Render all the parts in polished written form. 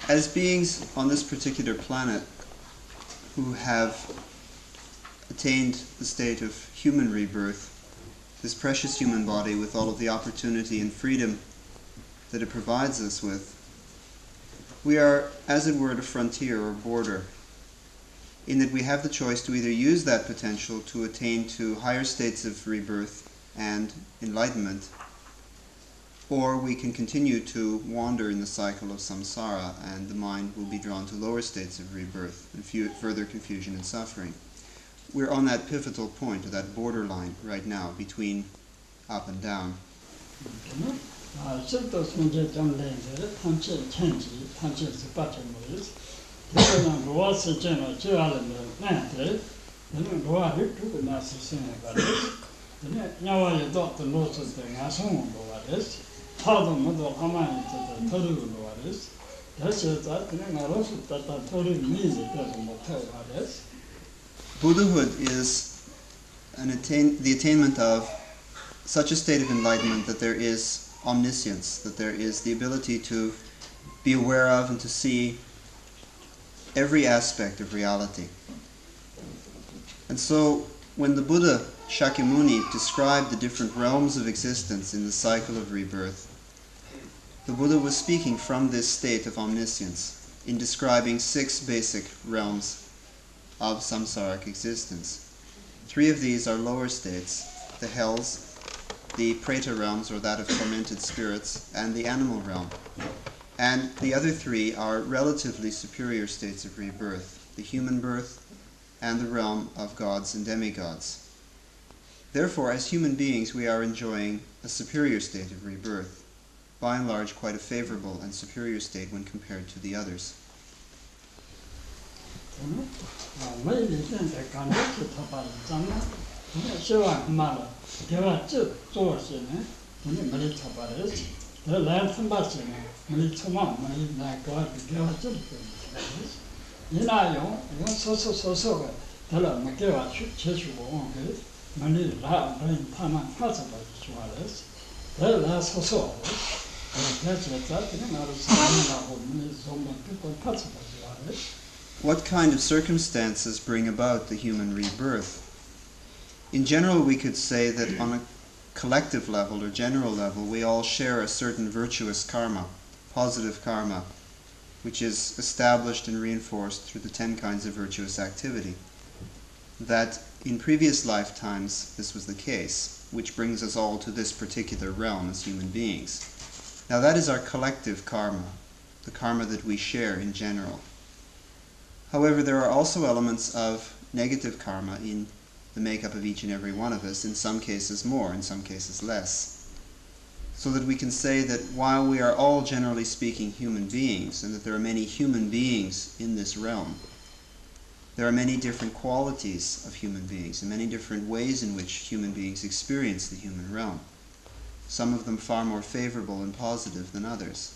As beings on this particular planet who have attained the state of human rebirth, this precious human body with all of the opportunity and freedom that it provides us with, we are, as it were, at a frontier or border, in that we have the choice to either use that potential to attain to higher states of rebirth and enlightenment, or we can continue to wander in the cycle of samsara, and the mind will be drawn to lower states of rebirth and further confusion and suffering. We're on that pivotal point, or that borderline right now, between up and down. Buddhahood is the attainment of such a state of enlightenment that there is omniscience, that there is the ability to be aware of and to see every aspect of reality. And so when the Buddha Shakyamuni described the different realms of existence in the cycle of rebirth, the Buddha was speaking from this state of omniscience in describing 6 basic realms of samsaric existence. 3 of these are lower states: the hells, the preta realms, or that of tormented spirits, and the animal realm. And the other 3 are relatively superior states of rebirth: the human birth and the realm of gods and demigods. Therefore, as human beings, we are enjoying a superior state of rebirth, by and large quite a favorable and superior state when compared to the others. 시와 말아 내가 쭉 좋아하시네 오늘 머리 쳐봐야지 내가 랜선 봤으네 머리 쳐만 머리 나가 내가 쭉 이나요 이거 소소소소가 달라 먹게와 제주고 그 머리 라는 타만 파서 좋아했어 내가 소소 What kind of circumstances bring about the human rebirth? In general, we could say that on a collective level or general level, we all share a certain virtuous karma, positive karma, which is established and reinforced through the 10 kinds of virtuous activity. That in previous lifetimes this was the case, which brings us all to this particular realm as human beings. Now that is our collective karma, the karma that we share in general. However, there are also elements of negative karma in the makeup of each and every one of us, in some cases more, in some cases less. So that we can say that while we are all generally speaking human beings, and that there are many human beings in this realm, there are many different qualities of human beings, and many different ways in which human beings experience the human realm. Some of them far more favorable and positive than others.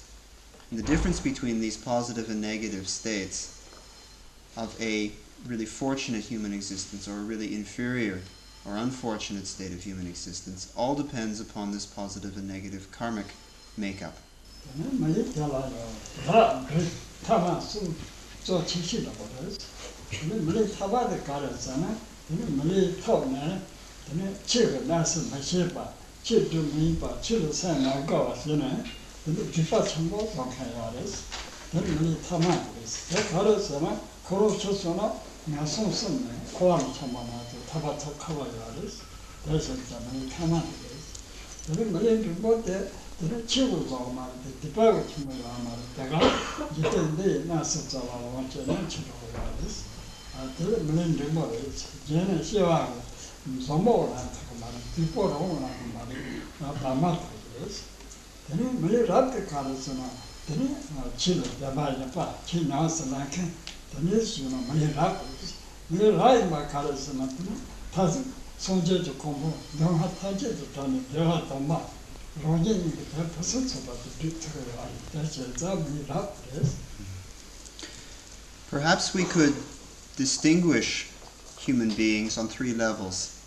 And the difference between these positive and negative states of a really fortunate human existence or a really inferior or unfortunate state of human existence all depends upon this positive and negative karmic makeup. Perhaps we could distinguish human beings on 3 levels.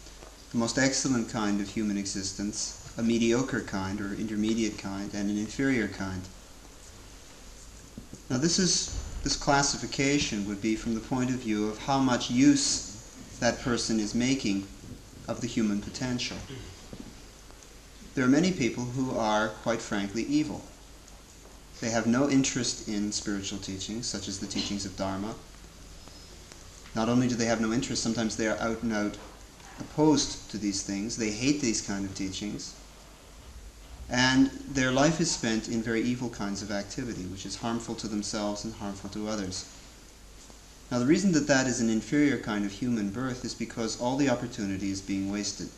The most excellent kind of human existence, a mediocre kind or intermediate kind, and an inferior kind. Now this classification would be from the point of view of how much use that person is making of the human potential. There are many people who are, quite frankly, evil. They have no interest in spiritual teachings, such as the teachings of Dharma. Not only do they have no interest, sometimes they are out and out opposed to these things. They hate these kind of teachings. And their life is spent in very evil kinds of activity, which is harmful to themselves and harmful to others. Now the reason that that is an inferior kind of human birth is because all the opportunity is being wasted.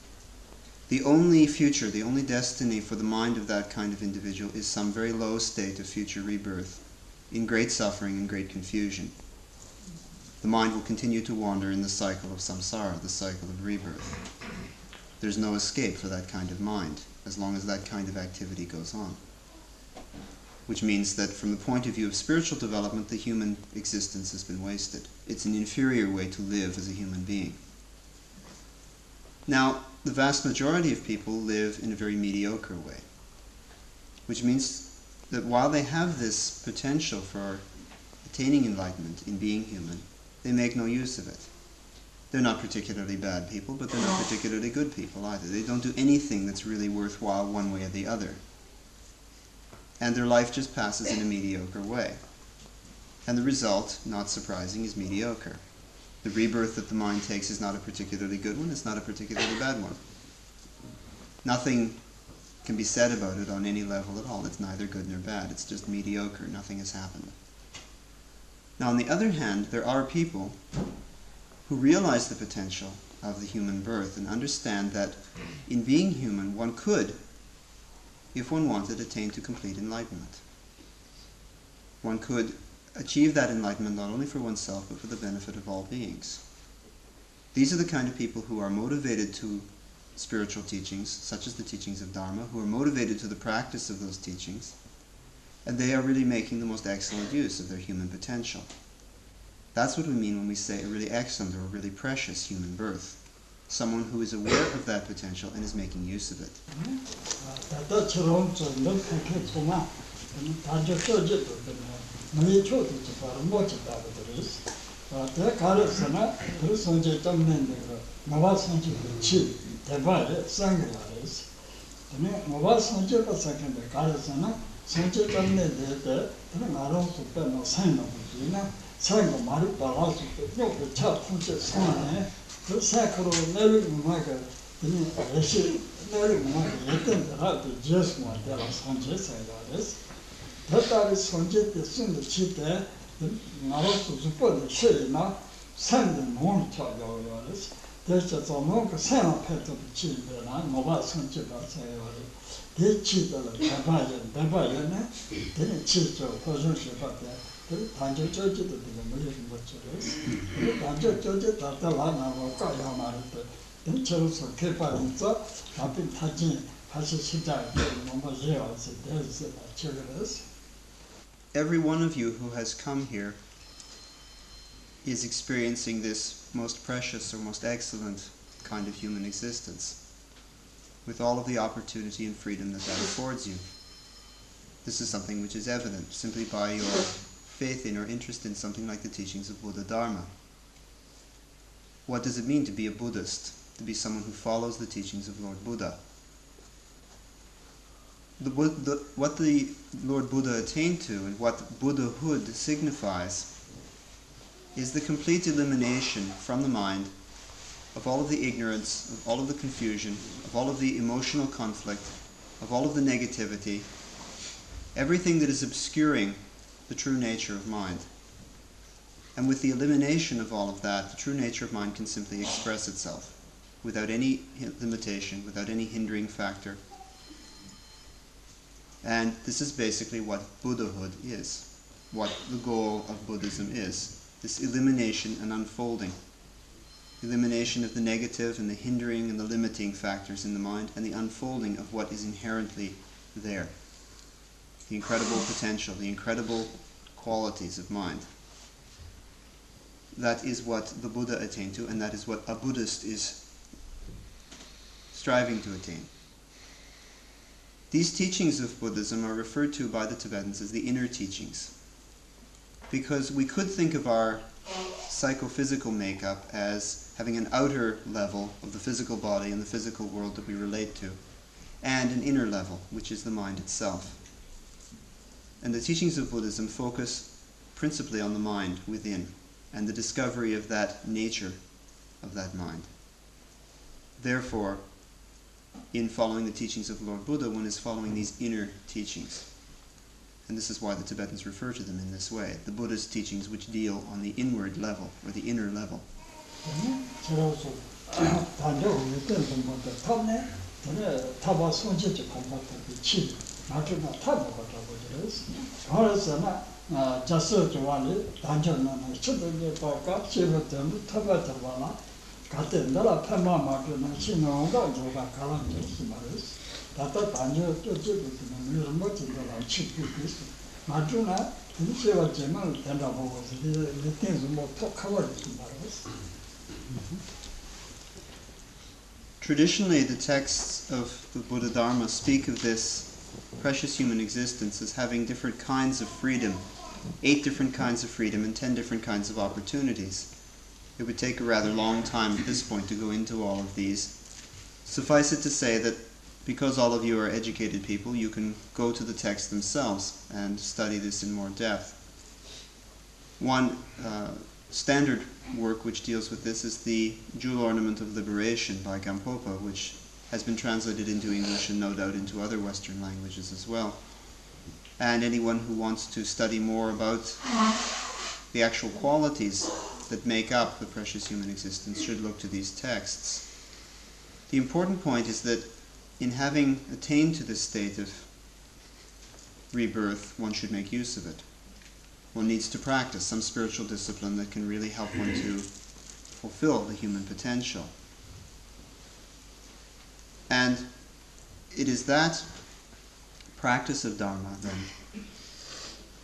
The only future, the only destiny for the mind of that kind of individual is some very low state of future rebirth, in great suffering and great confusion. The mind will continue to wander in the cycle of samsara, the cycle of rebirth. There's no escape for that kind of mind, as long as that kind of activity goes on. Which means that from the point of view of spiritual development, the human existence has been wasted. It's an inferior way to live as a human being. Now, the vast majority of people live in a very mediocre way, which means that while they have this potential for attaining enlightenment in being human, they make no use of it. They're not particularly bad people, but they're not particularly good people either. They don't do anything that's really worthwhile one way or the other. And their life just passes in a mediocre way. And the result, not surprising, is mediocre. The rebirth that the mind takes is not a particularly good one, it's not a particularly bad one. Nothing can be said about it on any level at all. It's neither good nor bad, it's just mediocre, nothing has happened. Now on the other hand, there are people who realize the potential of the human birth and understand that in being human, one could, if one wanted, attain to complete enlightenment. One could achieve that enlightenment not only for oneself, but for the benefit of all beings. These are the kind of people who are motivated to spiritual teachings, such as the teachings of Dharma, who are motivated to the practice of those teachings, and they are really making the most excellent use of their human potential. That's what we mean when we say a really excellent or a really precious human birth. Someone who is aware of that potential and is making use of it. Every one of you who has come here is experiencing this most precious or most excellent kind of human existence, with all of the opportunity and freedom that affords you. This is something which is evident simply by your faith in or interest in something like the teachings of Buddha Dharma. What does it mean to be a Buddhist, to be someone who follows the teachings of Lord Buddha? What the Lord Buddha attained to and what Buddhahood signifies is the complete elimination from the mind of all of the ignorance, of all of the confusion, of all of the emotional conflict, of all of the negativity, everything that is obscuring the true nature of mind. And with the elimination of all of that, the true nature of mind can simply express itself without any limitation, without any hindering factor. And this is basically what Buddhahood is, what the goal of Buddhism is. This elimination and unfolding. Elimination of the negative and the hindering and the limiting factors in the mind, and the unfolding of what is inherently there. The incredible potential, the incredible qualities of mind. That is what the Buddha attained to, and that is what a Buddhist is striving to attain. These teachings of Buddhism are referred to by the Tibetans as the inner teachings, because we could think of our psychophysical makeup as having an outer level of the physical body and the physical world that we relate to, and an inner level, which is the mind itself. And the teachings of Buddhism focus principally on the mind within, and the discovery of that nature of that mind. Therefore, in following the teachings of Lord Buddha, one is following these inner teachings. And this is why the Tibetans refer to them in this way, the Buddhist teachings which deal on the inward level, or the inner level. Traditionally, the texts of the Buddha Dharma speak of this precious human existence as having different kinds of freedom, 8 different kinds of freedom and 10 different kinds of opportunities. It would take a rather long time at this point to go into all of these. Suffice it to say that because all of you are educated people, you can go to the texts themselves and study this in more depth. One standard work which deals with this is the Jewel Ornament of Liberation by Gampopa, which has been translated into English and no doubt into other Western languages as well. And anyone who wants to study more about the actual qualities that make up the precious human existence should look to these texts. The important point is that in having attained to this state of rebirth, one should make use of it. One needs to practice some spiritual discipline that can really help one to fulfill the human potential. And it is that practice of Dharma, then,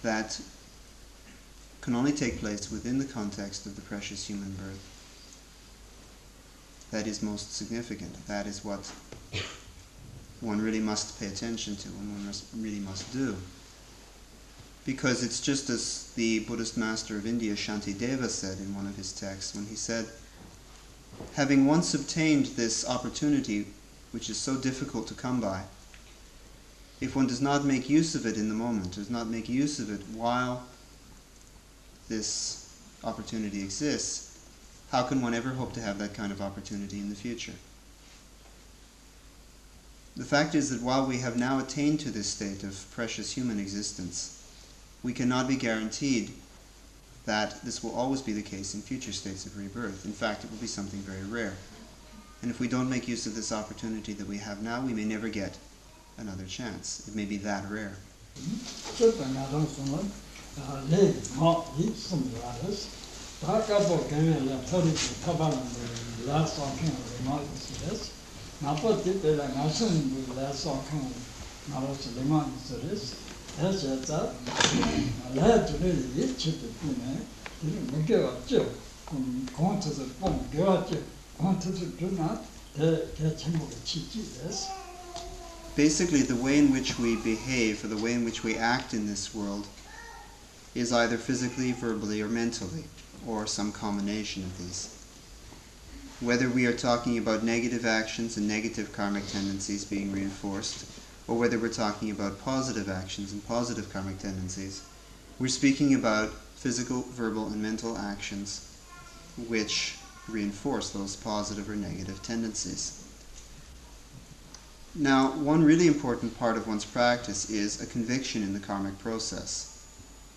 that can only take place within the context of the precious human birth. That is most significant. That is what one really must pay attention to and one really must do. Because it's just as the Buddhist master of India, Shantideva, said in one of his texts, when he said, having once obtained this opportunity, which is so difficult to come by, if one does not make use of it in the moment, does not make use of it while this opportunity exists, how can one ever hope to have that kind of opportunity in the future? The fact is that while we have now attained to this state of precious human existence, we cannot be guaranteed that this will always be the case in future states of rebirth. In fact, it will be something very rare. And if we don't make use of this opportunity that we have now, we may never get another chance. It may be that rare. Basically, the way in which we behave, or the way in which we act in this world, is either physically, verbally, or mentally, or some combination of these. Whether we are talking about negative actions and negative karmic tendencies being reinforced, or whether we're talking about positive actions and positive karmic tendencies, we're speaking about physical, verbal, and mental actions which reinforce those positive or negative tendencies. Now, one really important part of one's practice is a conviction in the karmic process,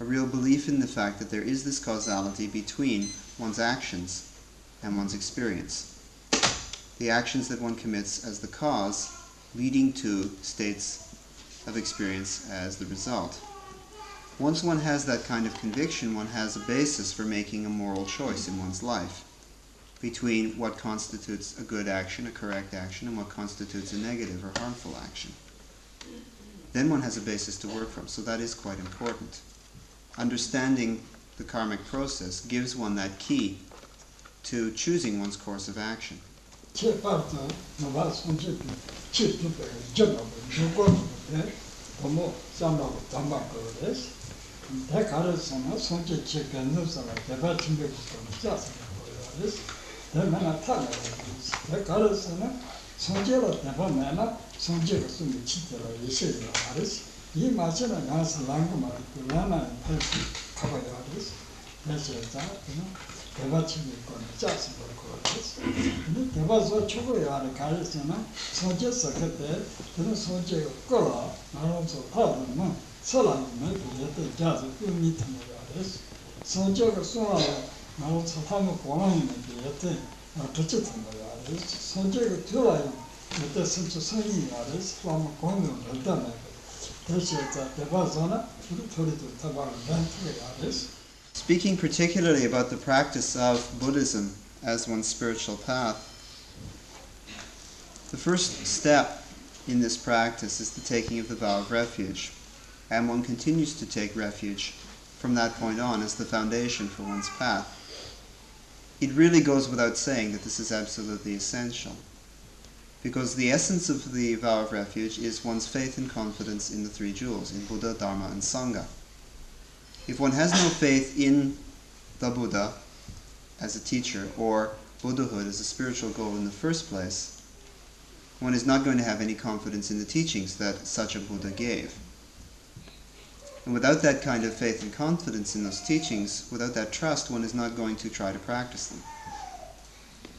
a real belief in the fact that there is this causality between one's actions and one's experience. The actions that one commits as the cause, leading to states of experience as the result. Once one has that kind of conviction, one has a basis for making a moral choice in one's life between what constitutes a good action, a correct action, and what constitutes a negative or harmful action. Then one has a basis to work from, so that is quite important. Understanding the karmic process gives one that key to choosing one's course of action. Speaking particularly about the practice of Buddhism as one's spiritual path, the first step in this practice is the taking of the vow of refuge, and one continues to take refuge from that point on as the foundation for one's path. It really goes without saying that this is absolutely essential, because the essence of the vow of refuge is one's faith and confidence in the three jewels, in Buddha, Dharma, and Sangha. If one has no faith in the Buddha as a teacher, or Buddhahood as a spiritual goal in the first place, one is not going to have any confidence in the teachings that such a Buddha gave. And without that kind of faith and confidence in those teachings, without that trust, one is not going to try to practice them.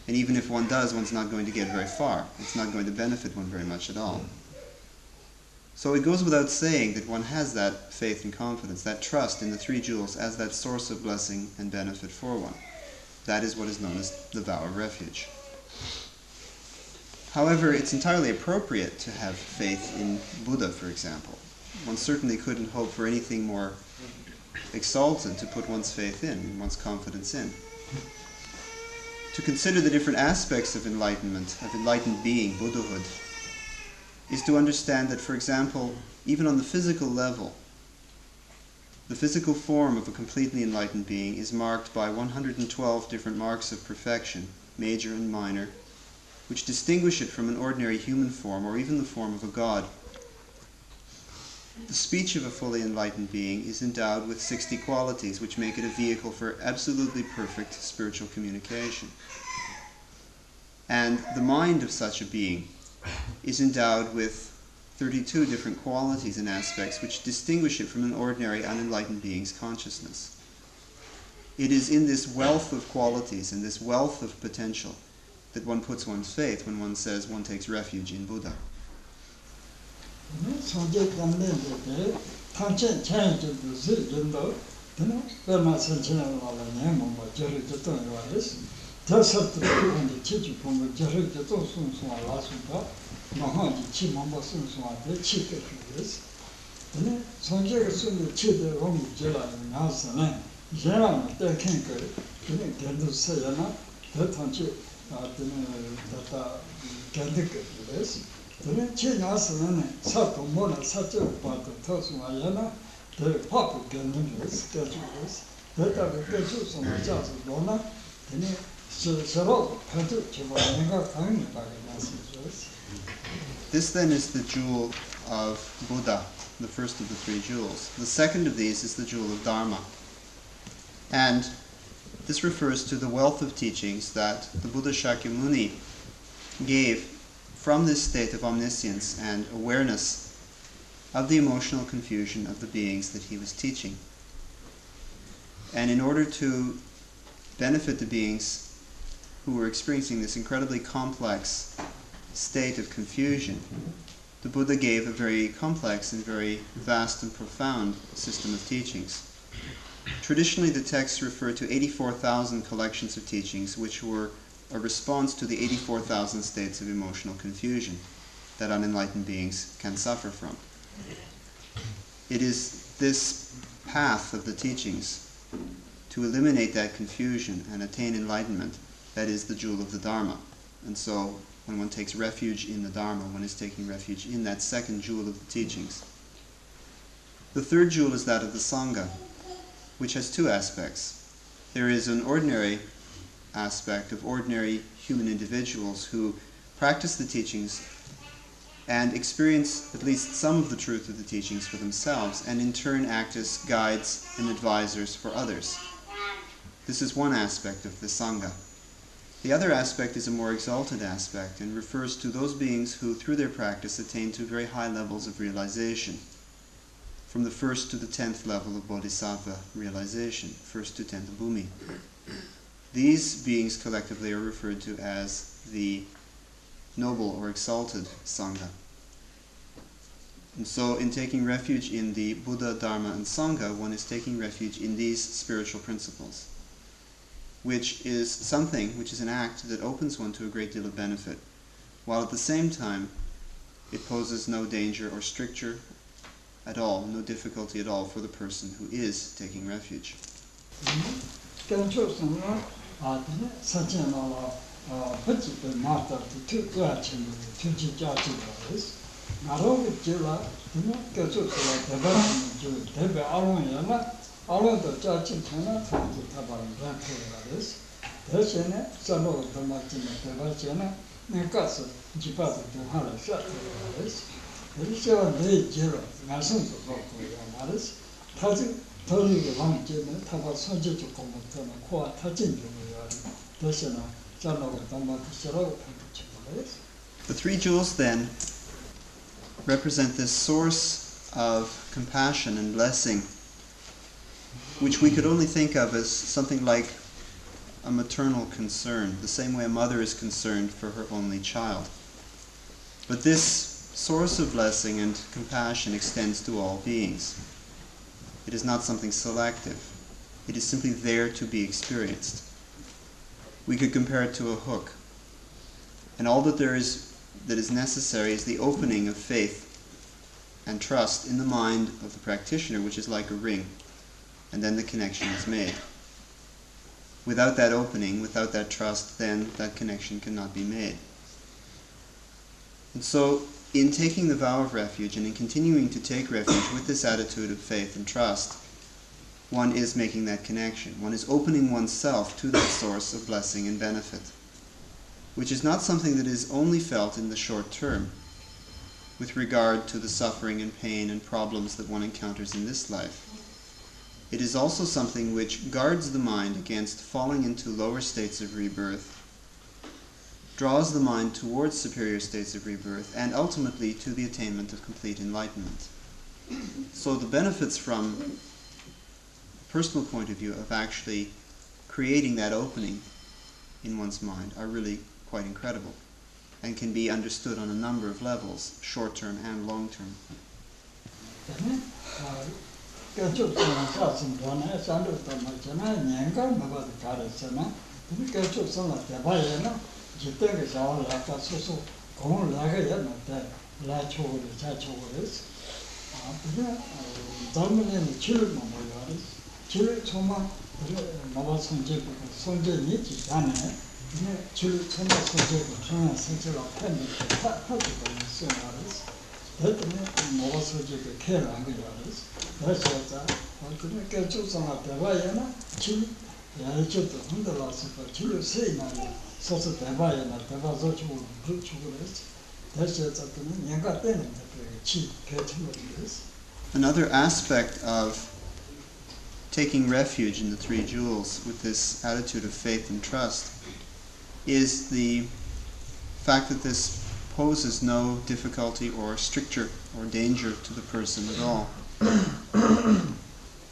And even if one does, one's not going to get very far. It's not going to benefit one very much at all. So it goes without saying that one has that faith and confidence, that trust in the three jewels as that source of blessing and benefit for one. That is what is known as the vow of refuge. However, it's entirely appropriate to have faith in Buddha, for example. One certainly couldn't hope for anything more exalted to put one's faith in, one's confidence in. to consider the different aspects of enlightenment, of enlightened being, Buddhahood, is to understand that, for example, even on the physical level, the physical form of a completely enlightened being is marked by 112 different marks of perfection, major and minor, which distinguish it from an ordinary human form or even the form of a god. The speech of a fully enlightened being is endowed with 60 qualities, which make it a vehicle for absolutely perfect spiritual communication. And the mind of such a being is endowed with 32 different qualities and aspects which distinguish it from an ordinary unenlightened being's consciousness. It is in this wealth of qualities and this wealth of potential that one puts one's faith when one says one takes refuge in Buddha. This then is the jewel of Buddha, the first of the 3 jewels. The second of these is the jewel of Dharma. And this refers to the wealth of teachings that the Buddha Shakyamuni gave from this state of omniscience and awareness of the emotional confusion of the beings that he was teaching. And in order to benefit the beings who were experiencing this incredibly complex state of confusion, the Buddha gave a very complex and very vast and profound system of teachings. Traditionally, the texts refer to 84,000 collections of teachings, which were a response to the 84,000 states of emotional confusion that unenlightened beings can suffer from. It is this path of the teachings to eliminate that confusion and attain enlightenment that is the jewel of the Dharma. And so, when one takes refuge in the Dharma, one is taking refuge in that second jewel of the teachings. The third jewel is that of the Sangha, which has 2 aspects. There is an ordinary aspect of ordinary human individuals who practice the teachings and experience at least some of the truth of the teachings for themselves, and in turn act as guides and advisors for others. This is one aspect of the Sangha. The other aspect is a more exalted aspect and refers to those beings who, through their practice, attain to very high levels of realization, from the 1st to the 10th level of Bodhisattva realization, 1st to 10th Bhumi. These beings collectively are referred to as the noble or exalted Sangha. And so in taking refuge in the Buddha, Dharma, and Sangha, one is taking refuge in these spiritual principles, which is something, which is an act that opens one to a great deal of benefit, while at the same time it poses no danger or stricture at all, no difficulty at all for the person who is taking refuge. The 3 jewels then represent this source of compassion and blessing, which we could only think of as something like a maternal concern, the same way a mother is concerned for her only child. But this source of blessing and compassion extends to all beings. It is not something selective. It is simply there to be experienced. We could compare it to a hook. And all that is necessary is the opening of faith and trust in the mind of the practitioner, which is like a ring, and then the connection is made. Without that opening, without that trust, then that connection cannot be made. And so, in taking the vow of refuge and in continuing to take refuge with this attitude of faith and trust, one is making that connection. One is opening oneself to that source of blessing and benefit, which is not something that is only felt in the short term with regard to the suffering and pain and problems that one encounters in this life. It is also something which guards the mind against falling into lower states of rebirth, draws the mind towards superior states of rebirth, and ultimately to the attainment of complete enlightenment. So the benefits from a personal point of view of actually creating that opening in one's mind are really quite incredible and can be understood on a number of levels, short-term and long-term. Another aspect of taking refuge in the Three Jewels with this attitude of faith and trust is the fact that this poses no difficulty or stricture or danger to the person at all.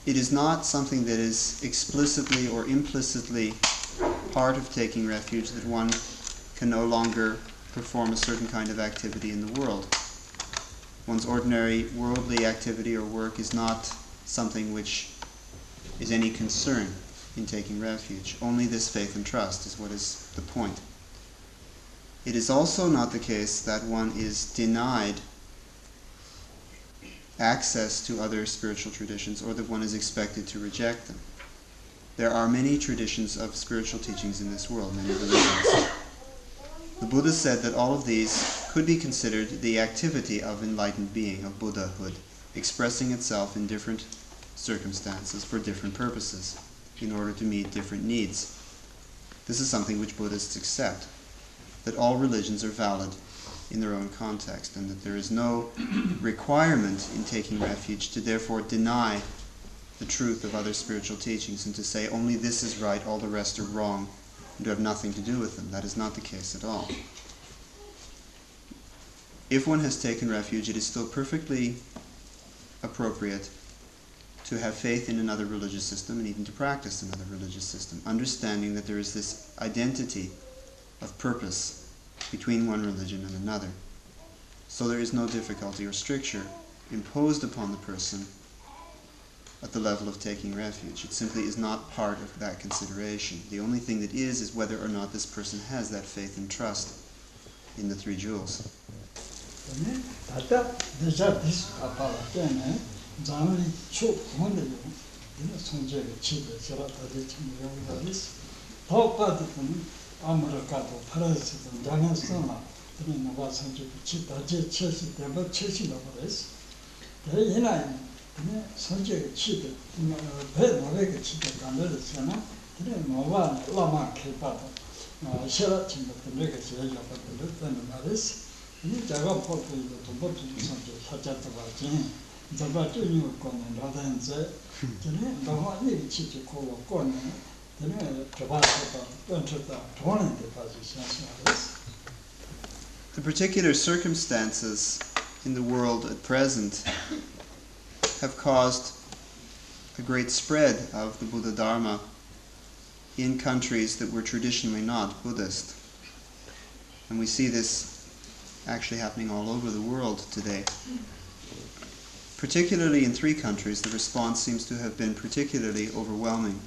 It is not something that is explicitly or implicitly part of taking refuge, that one can no longer perform a certain kind of activity in the world. One's ordinary worldly activity or work is not something which is any concern in taking refuge. Only this faith and trust is what is the point. It is also not the case that one is denied access to other spiritual traditions or that one is expected to reject them. There are many traditions of spiritual teachings in this world, many religions. The Buddha said that all of these could be considered the activity of enlightened being, of Buddhahood, expressing itself in different circumstances for different purposes in order to meet different needs. This is something which Buddhists accept, that all religions are valid in their own context, and that there is no requirement in taking refuge to therefore deny the truth of other spiritual teachings and to say only this is right, all the rest are wrong, and to have nothing to do with them. That is not the case at all. If one has taken refuge, it is still perfectly appropriate to have faith in another religious system and even to practice another religious system, understanding that there is this identity of purpose between one religion and another. So there is no difficulty or stricture imposed upon the person at the level of taking refuge. It simply is not part of that consideration. The only thing that is whether or not this person has that faith and trust in the Three Jewels. The particular circumstances in the world at present have caused a great spread of the Buddha Dharma in countries that were traditionally not Buddhist. And we see this actually happening all over the world today. Particularly in 3 countries, the response seems to have been particularly overwhelming.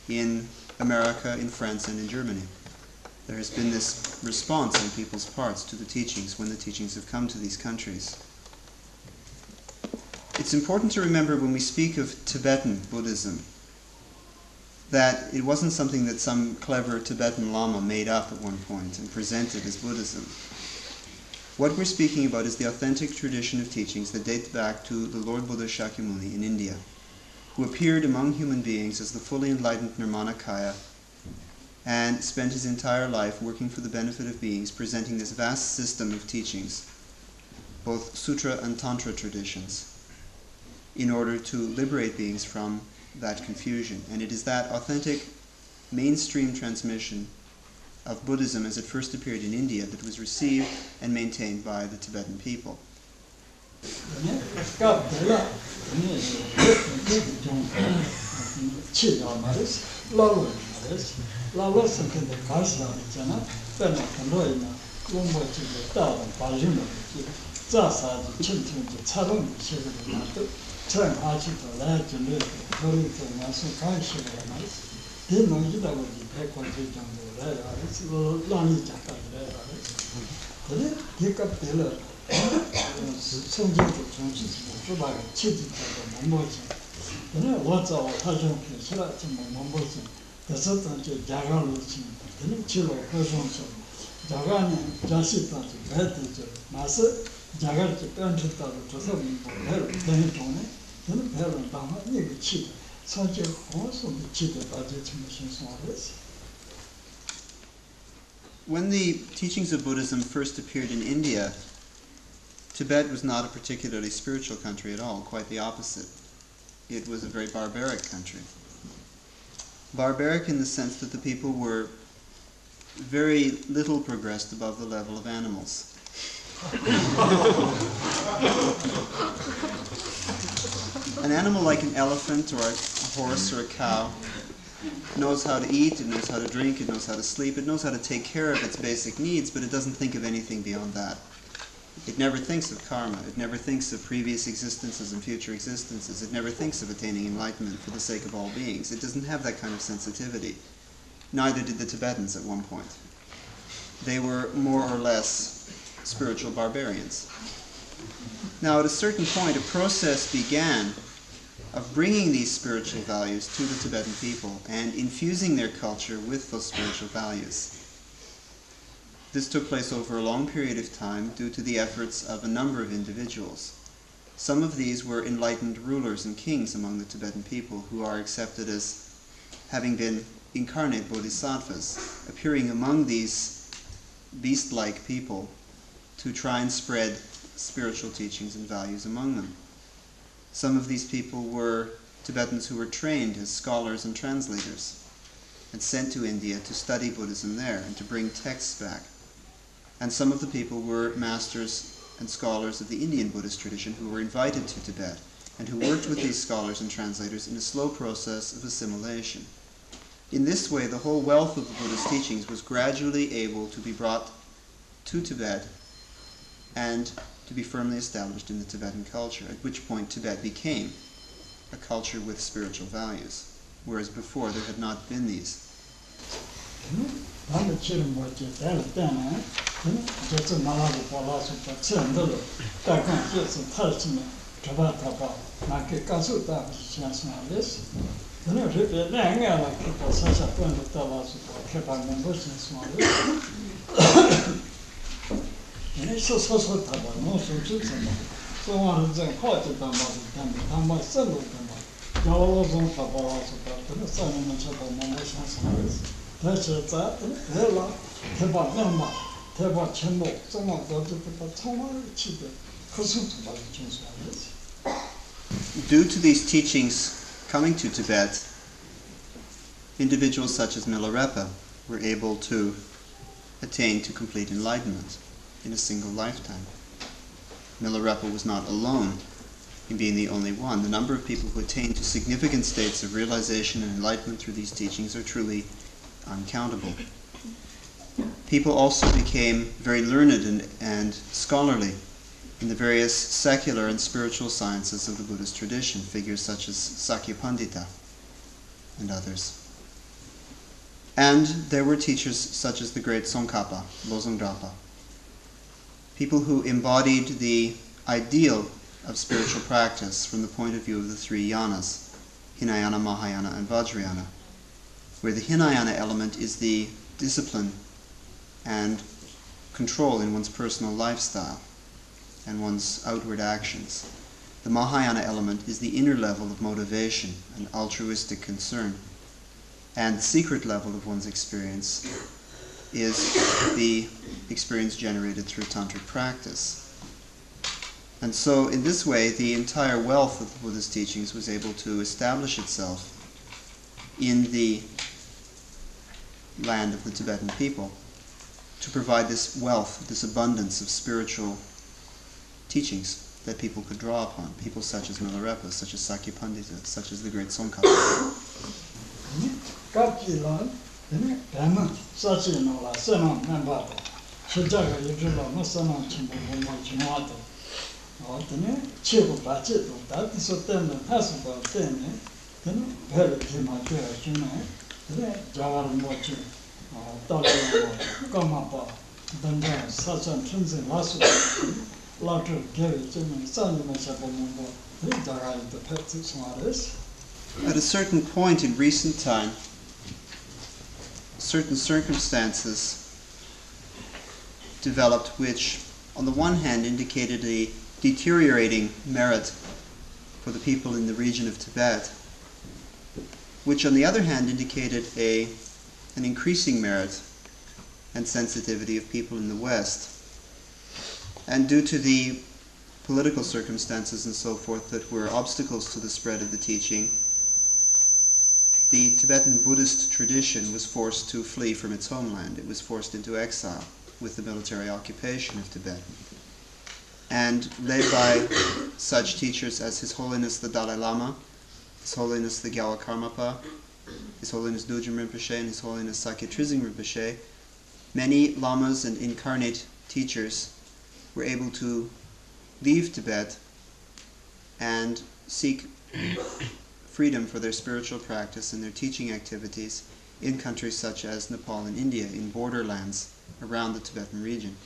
In America, in France, and in Germany. There has been this response on people's parts to the teachings when the teachings have come to these countries. It's important to remember when we speak of Tibetan Buddhism that it wasn't something that some clever Tibetan Lama made up at one point and presented as Buddhism. What we're speaking about is the authentic tradition of teachings that date back to the Lord Buddha Shakyamuni in India, who appeared among human beings as the fully enlightened Nirmanakaya and spent his entire life working for the benefit of beings, presenting this vast system of teachings, both sutra and tantra traditions, in order to liberate beings from that confusion. And it is that authentic mainstream transmission of Buddhism as it first appeared in India that was received and maintained by the Tibetan people. When the teachings of Buddhism first appeared in India, Tibet was not a particularly spiritual country at all, quite the opposite. It was a very barbaric country. Barbaric in the sense that the people were very little progressed above the level of animals. An animal like an elephant or a horse or a cow knows how to eat, it knows how to drink, it knows how to sleep, it knows how to take care of its basic needs, but it doesn't think of anything beyond that. It never thinks of karma, it never thinks of previous existences and future existences, it never thinks of attaining enlightenment for the sake of all beings. It doesn't have that kind of sensitivity. Neither did the Tibetans at one point. They were more or less spiritual barbarians. Now, at a certain point, a process began of bringing these spiritual values to the Tibetan people and infusing their culture with those spiritual values. This took place over a long period of time due to the efforts of a number of individuals. Some of these were enlightened rulers and kings among the Tibetan people who are accepted as having been incarnate bodhisattvas, appearing among these beast-like people to try and spread spiritual teachings and values among them. Some of these people were Tibetans who were trained as scholars and translators and sent to India to study Buddhism there and to bring texts back. And some of the people were masters and scholars of the Indian Buddhist tradition who were invited to Tibet and who worked with these scholars and translators in a slow process of assimilation. In this way, the whole wealth of the Buddhist teachings was gradually able to be brought to Tibet and to be firmly established in the Tibetan culture, at which point Tibet became a culture with spiritual values, whereas before there had not been these. Due to these teachings coming to Tibet, individuals such as Milarepa were able to attain to complete enlightenment in a single lifetime. Milarepa was not alone in being the only one. The number of people who attained to significant states of realization and enlightenment through these teachings are truly uncountable. People also became very learned and scholarly in the various secular and spiritual sciences of the Buddhist tradition, figures such as Sakya Pandita and others. And there were teachers such as the great Tsongkhapa, Losang Drapa, people who embodied the ideal of spiritual practice from the point of view of the three yanas, Hinayana, Mahayana, and Vajrayana. where the Hinayana element is the discipline and control in one's personal lifestyle and one's outward actions. The Mahayana element is the inner level of motivation and altruistic concern. And the secret level of one's experience is the experience generated through tantric practice. And so in this way, the entire wealth of the Buddha's teachings was able to establish itself in the land of the Tibetan people to provide this wealth, this abundance of spiritual teachings that people could draw upon. People such as Naropa, such as Sakyapandita, such as the great Tsongkhapa. At a certain point in recent time, certain circumstances developed which, on the one hand, indicated a deteriorating merit for the people in the region of Tibet, which on the other hand indicated an increasing merit and sensitivity of people in the West. And due to the political circumstances and so forth that were obstacles to the spread of the teaching, the Tibetan Buddhist tradition was forced to flee from its homeland. It was forced into exile with the military occupation of Tibet. And led by such teachers as His Holiness the Dalai Lama, His Holiness the Gyalwa Karmapa, His Holiness Dujim Rinpoche, and His Holiness Sakya Trizing Rinpoche, many lamas and incarnate teachers were able to leave Tibet and seek freedom for their spiritual practice and their teaching activities in countries such as Nepal and India, in borderlands around the Tibetan region.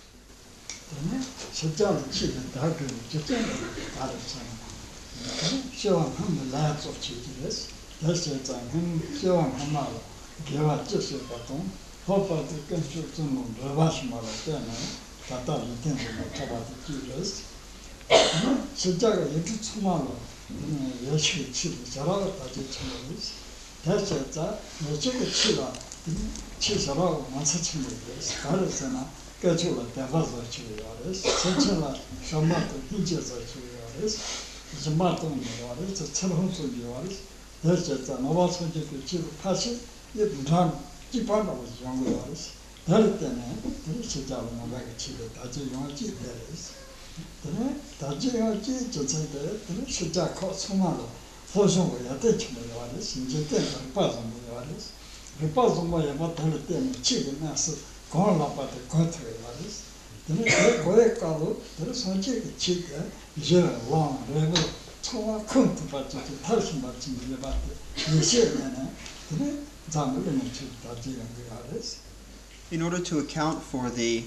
In order to account for the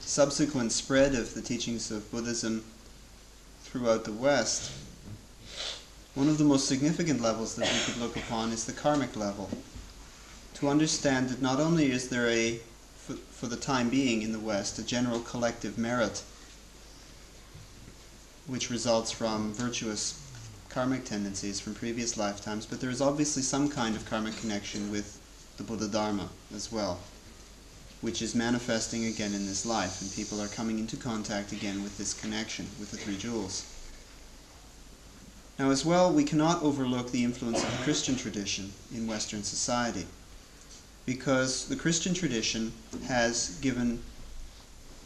subsequent spread of the teachings of Buddhism throughout the West, one of the most significant levels that we could look upon is the karmic level. To understand that not only is there for the time being in the West, a general collective merit which results from virtuous karmic tendencies from previous lifetimes, but there is obviously some kind of karmic connection with the Buddha Dharma as well, which is manifesting again in this life, and people are coming into contact again with this connection, with the three jewels. Now as well, we cannot overlook the influence of the Christian tradition in Western society, because the Christian tradition has given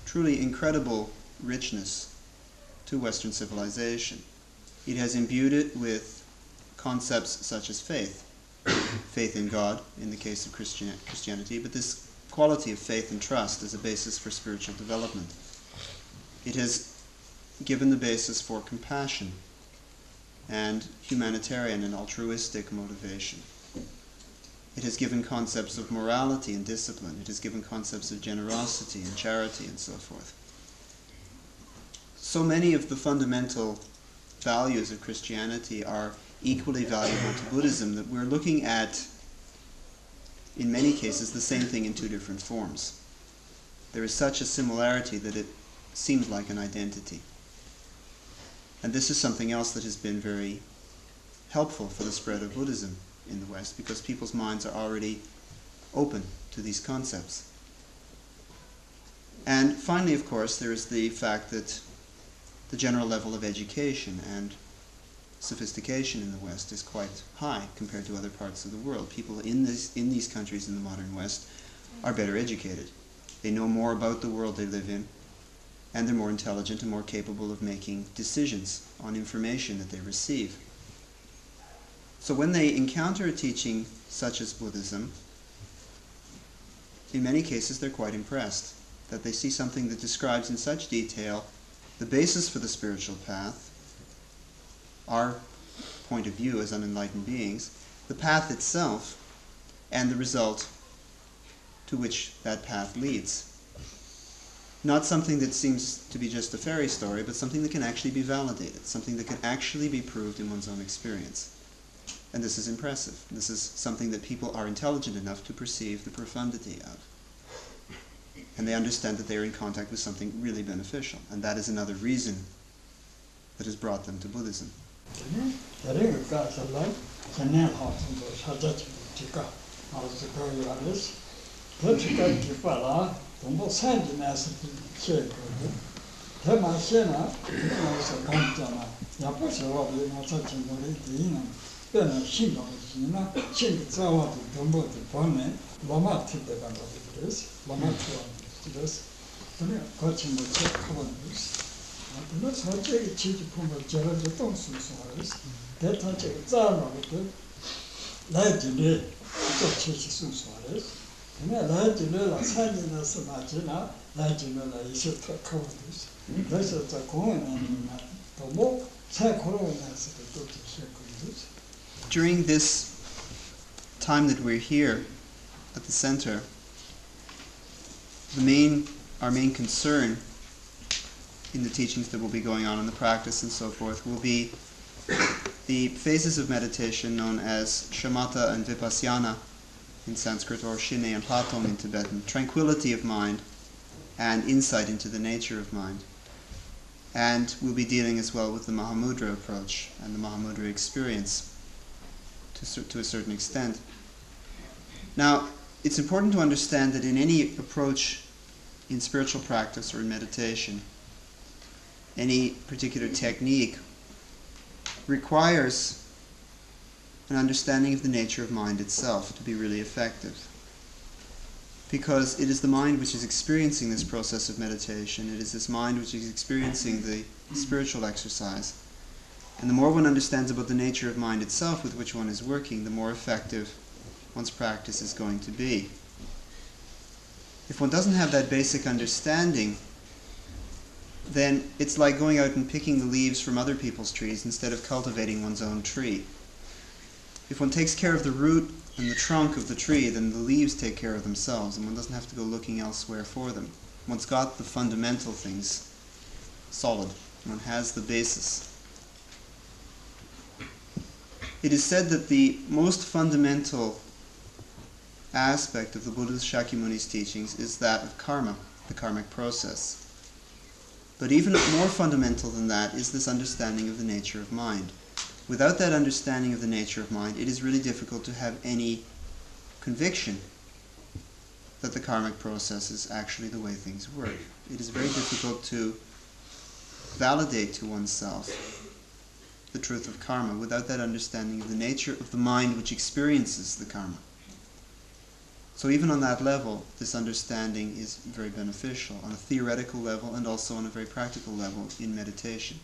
truly incredible richness to Western civilization. It has imbued it with concepts such as faith, faith in God in the case of Christianity, but this quality of faith and trust as a basis for spiritual development. It has given the basis for compassion and humanitarian and altruistic motivation. It has given concepts of morality and discipline. It has given concepts of generosity and charity and so forth. So many of the fundamental values of Christianity are equally valuable to Buddhism that we're looking at in many cases, the same thing in two different forms. There is such a similarity that it seems like an identity. And this is something else that has been very helpful for the spread of Buddhism in the West, because people's minds are already open to these concepts. And finally, of course, there is the fact that the general level of education and sophistication in the West is quite high compared to other parts of the world. People in these countries in the modern West are better educated. They know more about the world they live in, and they're more intelligent and more capable of making decisions on information that they receive. So when they encounter a teaching such as Buddhism, in many cases they're quite impressed that they see something that describes in such detail the basis for the spiritual path, our point of view as unenlightened beings, the path itself, and the result to which that path leads. Not something that seems to be just a fairy story, but something that can actually be validated, something that can actually be proved in one's own experience. And this is impressive. This is something that people are intelligent enough to perceive the profundity of. And they understand that they are in contact with something really beneficial. And that is another reason that has brought them to Buddhism. During this time that we're here at the center, our main concern in the teachings that will be going on in the practice and so forth will be the phases of meditation known as shamatha and vipassana in Sanskrit, or shine and patom in Tibetan, tranquility of mind and insight into the nature of mind. And we'll be dealing as well with the Mahamudra approach and the Mahamudra experience to a certain extent. Now, it's important to understand that in any approach in spiritual practice or in meditation, any particular technique requires an understanding of the nature of mind itself to be really effective. Because it is the mind which is experiencing this process of meditation, it is this mind which is experiencing the spiritual exercise. And the more one understands about the nature of mind itself with which one is working, the more effective one's practice is going to be. If one doesn't have that basic understanding, then it's like going out and picking the leaves from other people's trees instead of cultivating one's own tree. If one takes care of the root and the trunk of the tree, then the leaves take care of themselves, and one doesn't have to go looking elsewhere for them. One's got the fundamental things solid. One has the basis. It is said that the most fundamental aspect of the Buddhist Shakyamuni's teachings is that of karma, the karmic process. But even more fundamental than that is this understanding of the nature of mind. Without that understanding of the nature of mind, it is really difficult to have any conviction that the karmic process is actually the way things work. It is very difficult to validate to oneself the truth of karma without that understanding of the nature of the mind which experiences the karma. So even on that level, this understanding is very beneficial, on a theoretical level and also on a very practical level in meditation.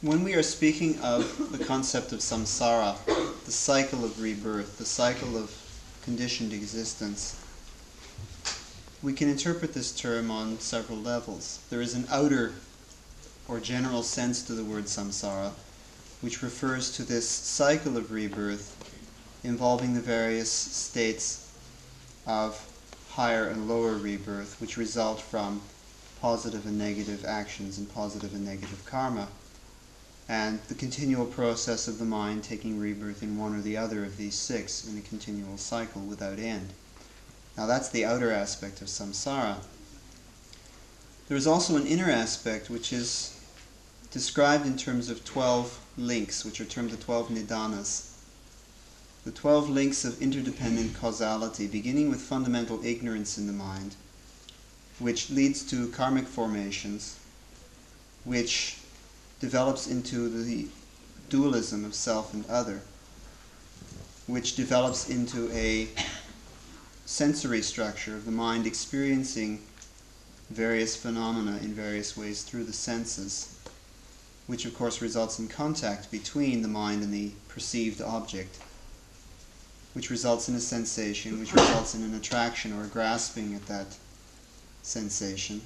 When we are speaking of the concept of samsara, the cycle of rebirth, the cycle of conditioned existence, we can interpret this term on several levels. There is an outer or general sense to the word samsara, which refers to this cycle of rebirth involving the various states of higher and lower rebirth, which result from positive and negative actions and positive and negative karma, and the continual process of the mind taking rebirth in one or the other of these six in a continual cycle without end. Now that's the outer aspect of samsara. There is also an inner aspect which is described in terms of 12 links, which are termed the 12 nidanas. The 12 links of interdependent causality, beginning with fundamental ignorance in the mind, which leads to karmic formations, which develops into the dualism of self and other, which develops into a sensory structure of the mind experiencing various phenomena in various ways through the senses, which of course results in contact between the mind and the perceived object, which results in a sensation, which results in an attraction or a grasping at that sensation.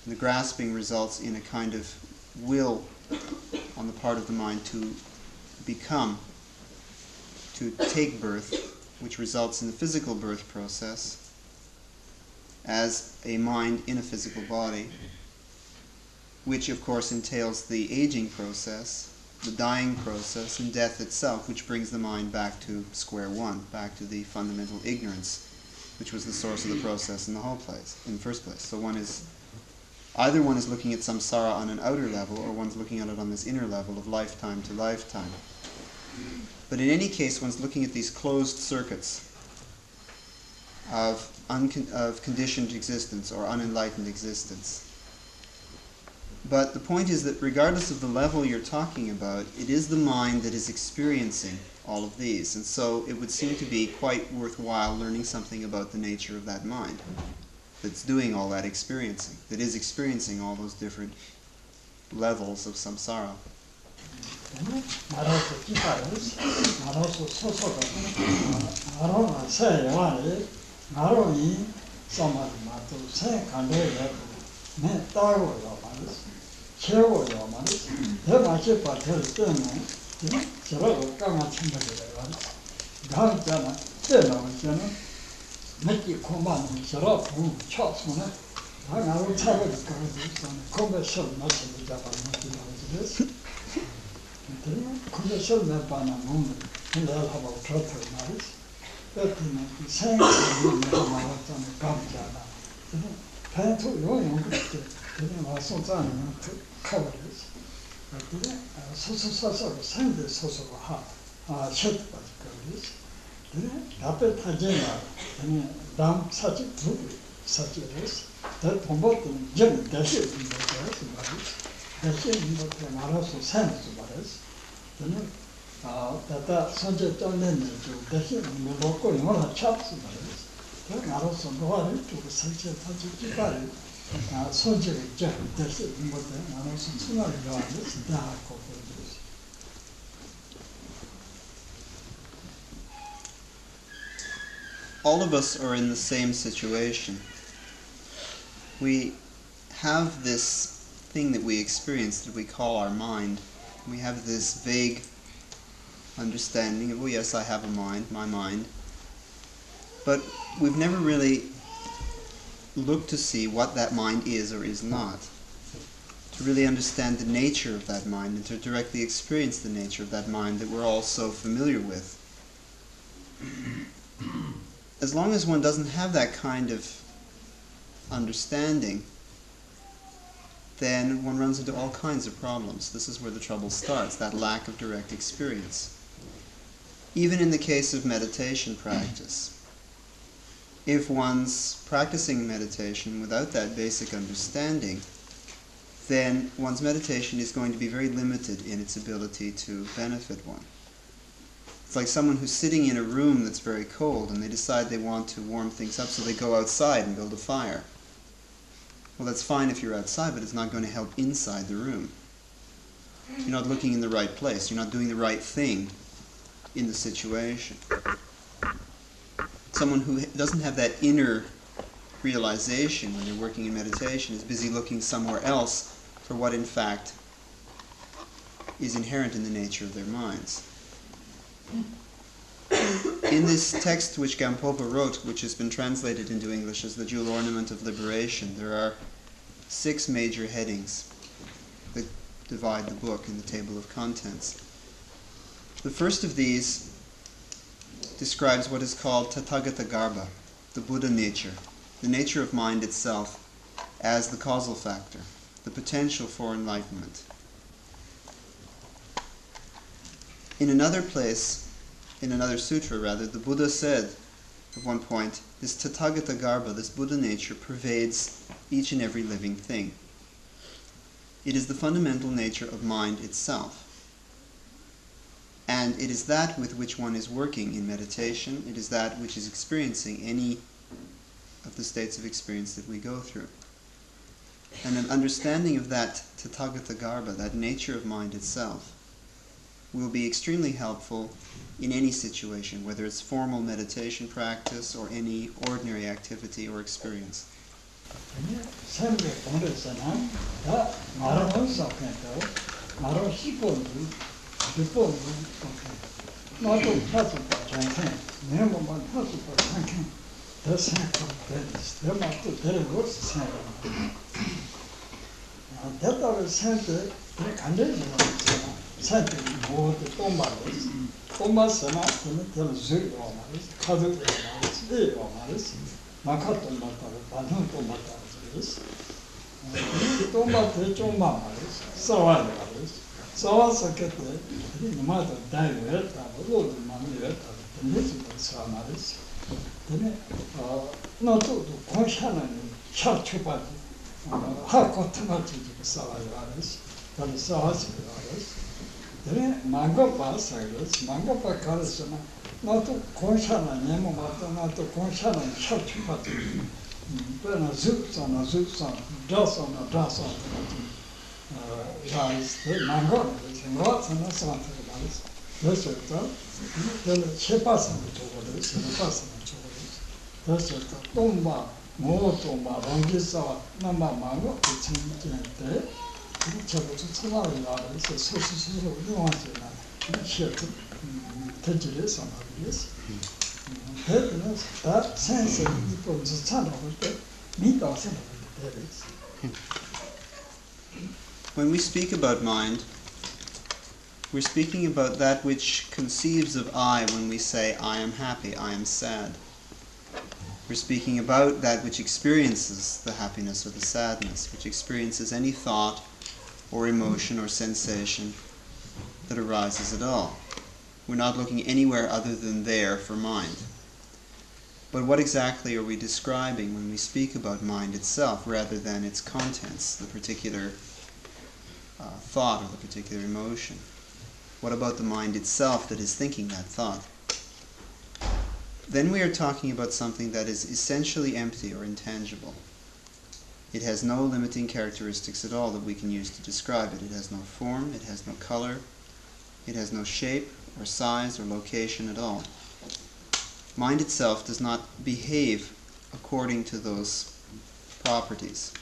And the grasping results in a kind of will on the part of the mind to become, to take birth, which results in the physical birth process as a mind in a physical body, which of course entails the aging process, the dying process, and death itself, which brings the mind back to square one, back to the fundamental ignorance, which was the source of the process in the first place. So either one is looking at samsara on an outer level, or one's looking at it on this inner level of lifetime to lifetime. But in any case, one's looking at these closed circuits of conditioned existence or unenlightened existence. But the point is that regardless of the level you're talking about, it is the mind that is experiencing all of these. And so it would seem to be quite worthwhile learning something about the nature of that mind that's doing all that experiencing, that is experiencing all those different levels of samsara. All of us are in the same situation. We have this thing that we experience that we call our mind. We have this vague understanding of, oh yes, I have a mind, my mind. But we've never really looked to see what that mind is or is not, to really understand the nature of that mind and to directly experience the nature of that mind that we're all so familiar with. As long as one doesn't have that kind of understanding, then one runs into all kinds of problems. This is where the trouble starts, that lack of direct experience. Even in the case of meditation practice, if one's practicing meditation without that basic understanding, then one's meditation is going to be very limited in its ability to benefit one. It's like someone who's sitting in a room that's very cold and they decide they want to warm things up, so they go outside and build a fire. Well, that's fine if you're outside, but it's not going to help inside the room. You're not looking in the right place. You're not doing the right thing in the situation. Someone who doesn't have that inner realization when they're working in meditation is busy looking somewhere else for what in fact is inherent in the nature of their minds. In this text which Gampopa wrote, which has been translated into English as the Jewel Ornament of Liberation, there are 6 major headings that divide the book in the table of contents. The first of these describes what is called Tathagata Garbha, the Buddha nature, the nature of mind itself as the causal factor, the potential for enlightenment. In another place, in another sutra rather, the Buddha said at one point, this Tathagata Garbha, this Buddha nature, pervades each and every living thing. It is the fundamental nature of mind itself. And it is that with which one is working in meditation. It is that which is experiencing any of the states of experience that we go through. And an understanding of that Tathagata Garbha, that nature of mind itself, will be extremely helpful in any situation, whether it's formal meditation practice or any ordinary activity or experience. When we speak about mind, we're speaking about that which conceives of I when we say, I am happy, I am sad. We're speaking about that which experiences the happiness or the sadness, which experiences any thought or emotion or sensation that arises at all. We're not looking anywhere other than there for mind. But what exactly are we describing when we speak about mind itself rather than its contents, the particular thought or the particular emotion? What about the mind itself that is thinking that thought? Then we are talking about something that is essentially empty or intangible. It has no limiting characteristics at all that we can use to describe it. It has no form, it has no color, it has no shape or size or location at all. Mind itself does not behave according to those properties.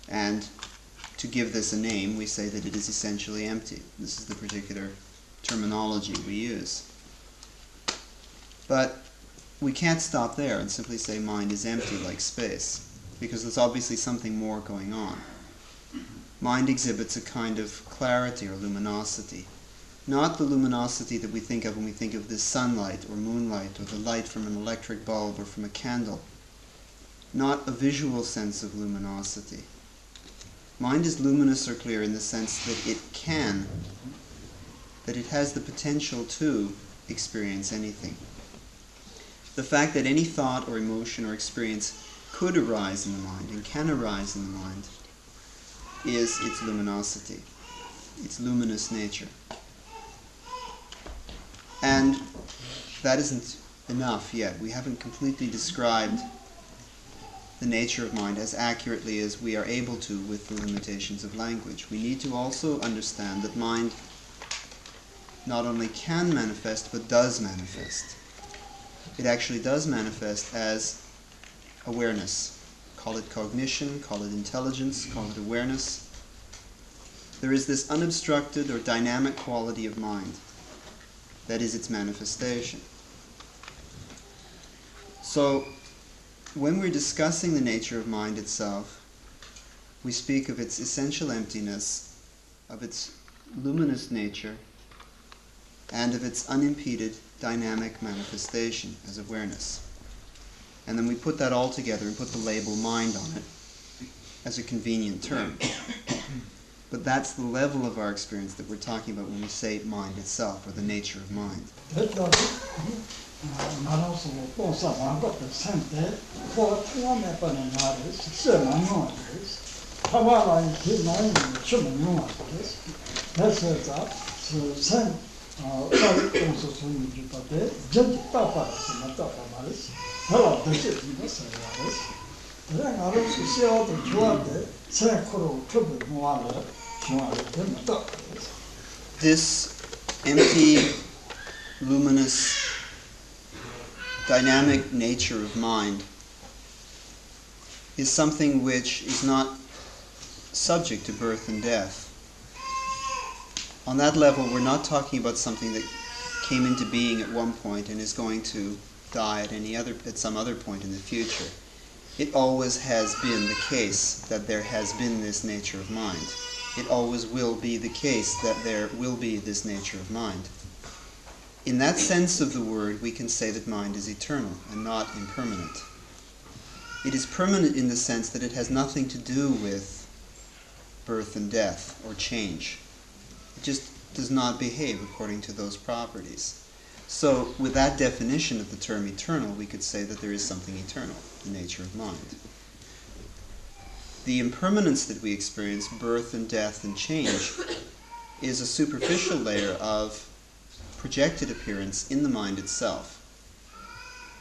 And to give this a name, we say that it is essentially empty. This is the particular terminology we use. But we can't stop there and simply say mind is empty like space, because there's obviously something more going on. Mind exhibits a kind of clarity or luminosity. Not the luminosity that we think of when we think of the sunlight or moonlight or the light from an electric bulb or from a candle. Not a visual sense of luminosity. Mind is luminous or clear in the sense that it has the potential to experience anything. The fact that any thought or emotion or experience could arise in the mind and can arise in the mind is its luminosity, its luminous nature. And that isn't enough yet. We haven't completely described the nature of mind as accurately as we are able to with the limitations of language. We need to also understand that mind not only can manifest, but does manifest. It actually does manifest as awareness. Call it cognition, call it intelligence, call it awareness. There is this unobstructed or dynamic quality of mind that is its manifestation. So, when we're discussing the nature of mind itself, we speak of its essential emptiness, of its luminous nature, and of its unimpeded dynamic manifestation as awareness. And then we put that all together and put the label mind on it as a convenient term. But that's the level of our experience that we're talking about when we say mind itself, or the nature of mind. This empty, luminous, dynamic nature of mind is something which is not subject to birth and death. On that level, we're not talking about something that came into being at one point and is going to die at some other point in the future. It always has been the case that there has been this nature of mind. It always will be the case that there will be this nature of mind. In that sense of the word, we can say that mind is eternal and not impermanent. It is permanent in the sense that it has nothing to do with birth and death or change. It just does not behave according to those properties. So, with that definition of the term eternal, we could say that there is something eternal, the nature of mind. The impermanence that we experience, birth and death and change, is a superficial layer of projected appearance in the mind itself.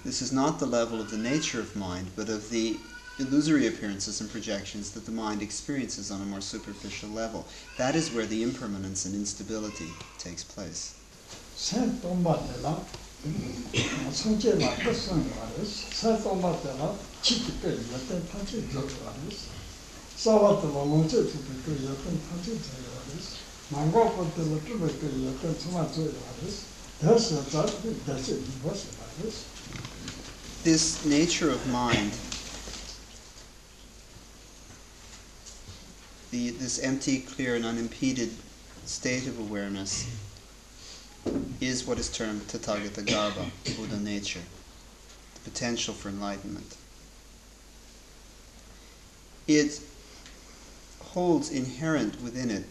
This is not the level of the nature of mind, but of the illusory appearances and projections that the mind experiences on a more superficial level. That is where the impermanence and instability takes place. This nature of mind, this empty, clear, and unimpeded state of awareness, is what is termed Tathagata Garbha, Buddha nature, the potential for enlightenment. It holds inherent within it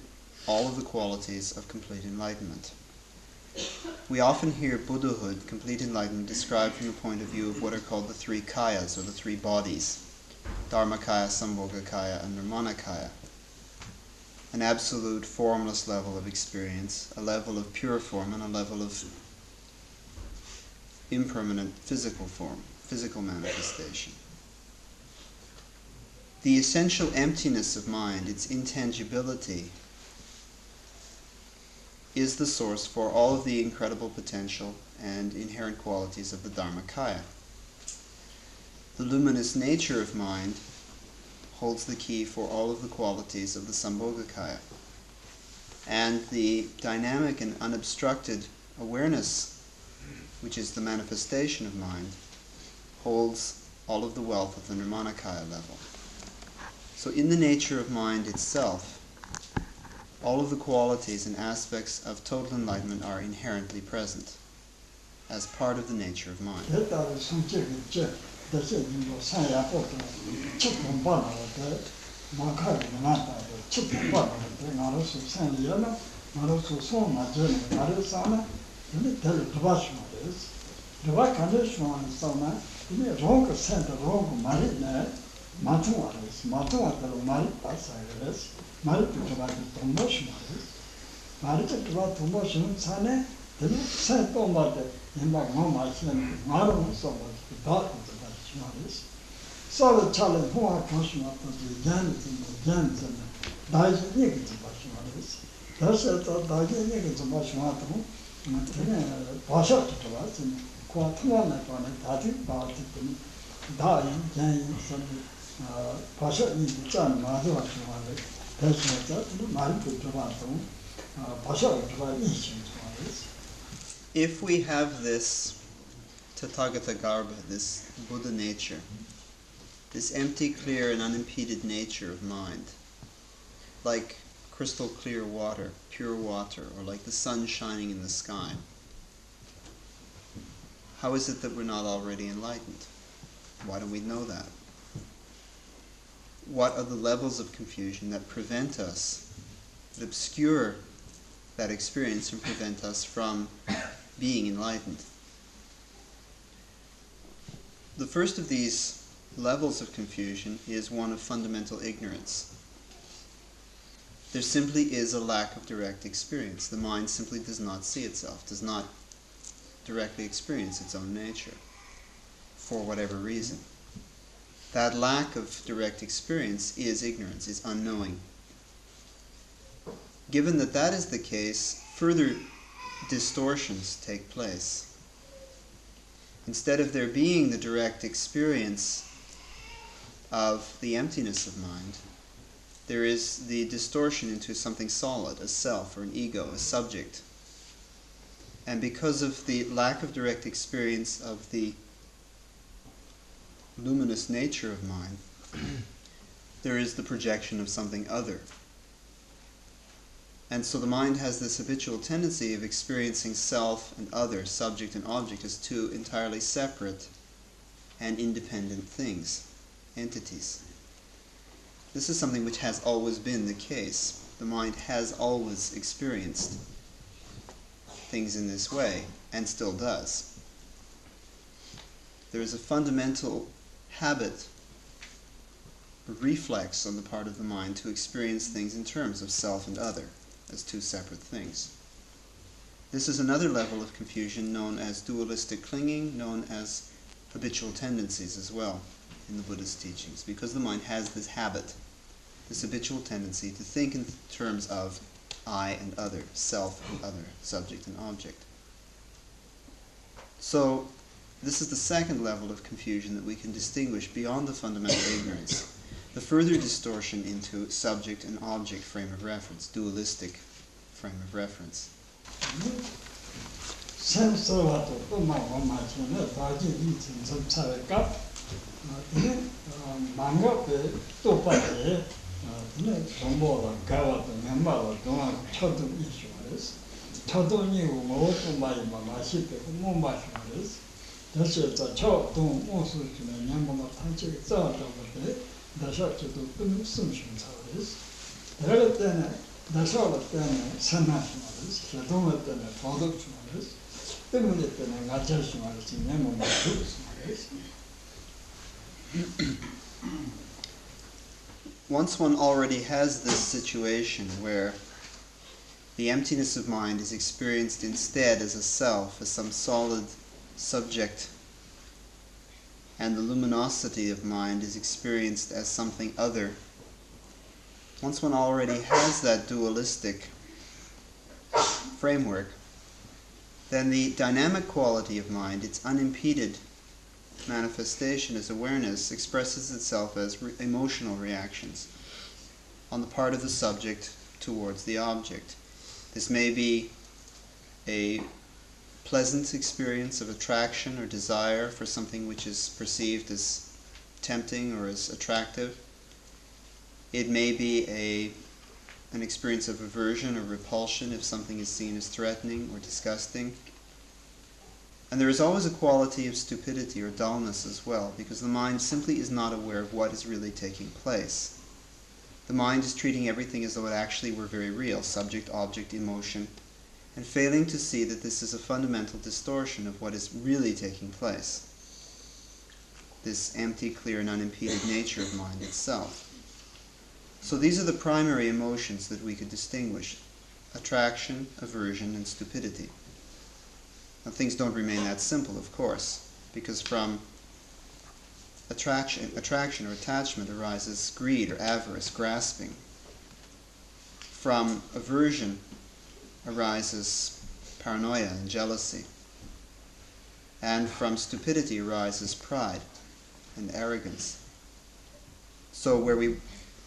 all of the qualities of complete enlightenment. We often hear Buddhahood, complete enlightenment, described from the point of view of what are called the three kayas, or the three bodies, Dharmakaya, Sambhogakaya, and Nirmanakaya. An absolute formless level of experience, a level of pure form, and a level of impermanent physical form, physical manifestation. The essential emptiness of mind, its intangibility, is the source for all of the incredible potential and inherent qualities of the Dharmakaya. The luminous nature of mind holds the key for all of the qualities of the Sambhogakaya. And the dynamic and unobstructed awareness, which is the manifestation of mind, holds all of the wealth of the Nirmanakaya level. So in the nature of mind itself, all of the qualities and aspects of total enlightenment are inherently present as part of the nature of mind. Then sent on by the Mama and Madam so much the darkness of that Shmaris. So the challenge who are conscious of the Jans and the Jans and the Daji Niggins of Shmaris. That's it, the Daji Niggins of Shmatam, and then Pasha to us and Quatamana on it, Daji, Barty, Dai, James, and Pasha in the Chan, Madu Shmaris. That's what the Maripu to Vatum, Pasha to Shmaris. If we have this Tathagata Garbha, this Buddha nature, this empty, clear, and unimpeded nature of mind, like crystal clear water, pure water, or like the sun shining in the sky, how is it that we're not already enlightened? Why don't we know that? What are the levels of confusion that prevent us, that obscure that experience and prevent us from being enlightened? The first of these levels of confusion is one of fundamental ignorance. There simply is a lack of direct experience. The mind simply does not see itself, does not directly experience its own nature, for whatever reason. That lack of direct experience is ignorance, is unknowing. Given that that is the case, further distortions take place. Instead of there being the direct experience of the emptiness of mind, there is the distortion into something solid, a self or an ego, a subject. And because of the lack of direct experience of the luminous nature of mind, there is the projection of something other. And so the mind has this habitual tendency of experiencing self and other, subject and object, as two entirely separate and independent things, entities. This is something which has always been the case. The mind has always experienced things in this way, and still does. There is a fundamental habit, a reflex on the part of the mind to experience things in terms of self and other, as two separate things. This is another level of confusion known as dualistic clinging, known as habitual tendencies as well in the Buddhist teachings, because the mind has this habit, this habitual tendency to think in terms of I and other, self and other, subject and object. So this is the second level of confusion that we can distinguish beyond the fundamental ignorance. The further distortion into subject and object frame of reference, dualistic frame of reference. Once one already has this situation where the emptiness of mind is experienced instead as a self, as some solid subject, and the luminosity of mind is experienced as something other. Once one already has that dualistic framework, then the dynamic quality of mind, its unimpeded manifestation as awareness, expresses itself as emotional reactions on the part of the subject towards the object. This may be a pleasant experience of attraction or desire for something which is perceived as tempting or as attractive. It may be an experience of aversion or repulsion if something is seen as threatening or disgusting. And there is always a quality of stupidity or dullness as well, because the mind simply is not aware of what is really taking place. The mind is treating everything as though it actually were very real, subject, object, emotion, and failing to see that this is a fundamental distortion of what is really taking place. This empty, clear, and unimpeded nature of mind itself. So these are the primary emotions that we could distinguish: attraction, aversion, and stupidity. Now, things don't remain that simple, of course, because from attraction or attachment arises greed or avarice, grasping. From aversion arises paranoia and jealousy. And from stupidity arises pride and arrogance. So where we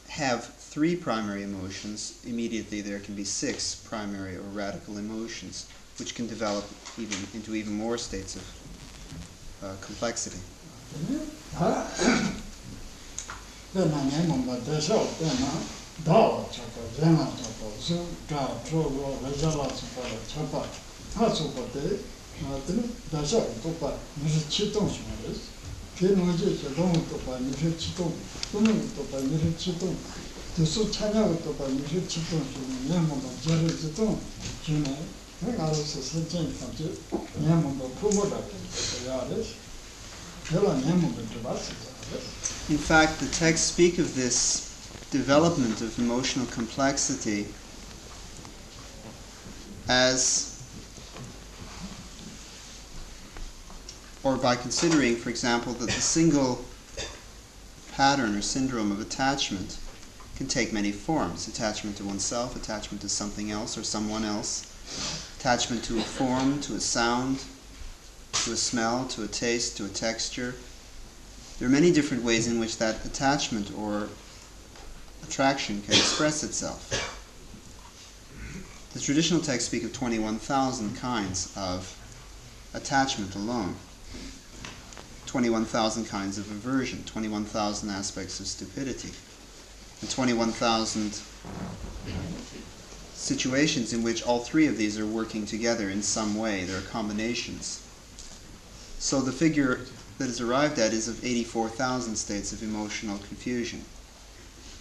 have 3 primary emotions, immediately there can be 6 primary or radical emotions, which can develop into even more states of complexity. In fact, the texts speak of this development of emotional complexity as, or by considering, for example, that the single pattern or syndrome of attachment can take many forms. Attachment to oneself, attachment to something else or someone else, attachment to a form, to a sound, to a smell, to a taste, to a texture. There are many different ways in which that attachment or attraction can express itself. The traditional texts speak of 21,000 kinds of attachment alone, 21,000 kinds of aversion, 21,000 aspects of stupidity, and 21,000 situations in which all 3 of these are working together in some way. There are combinations. So the figure that is arrived at is of 84,000 states of emotional confusion,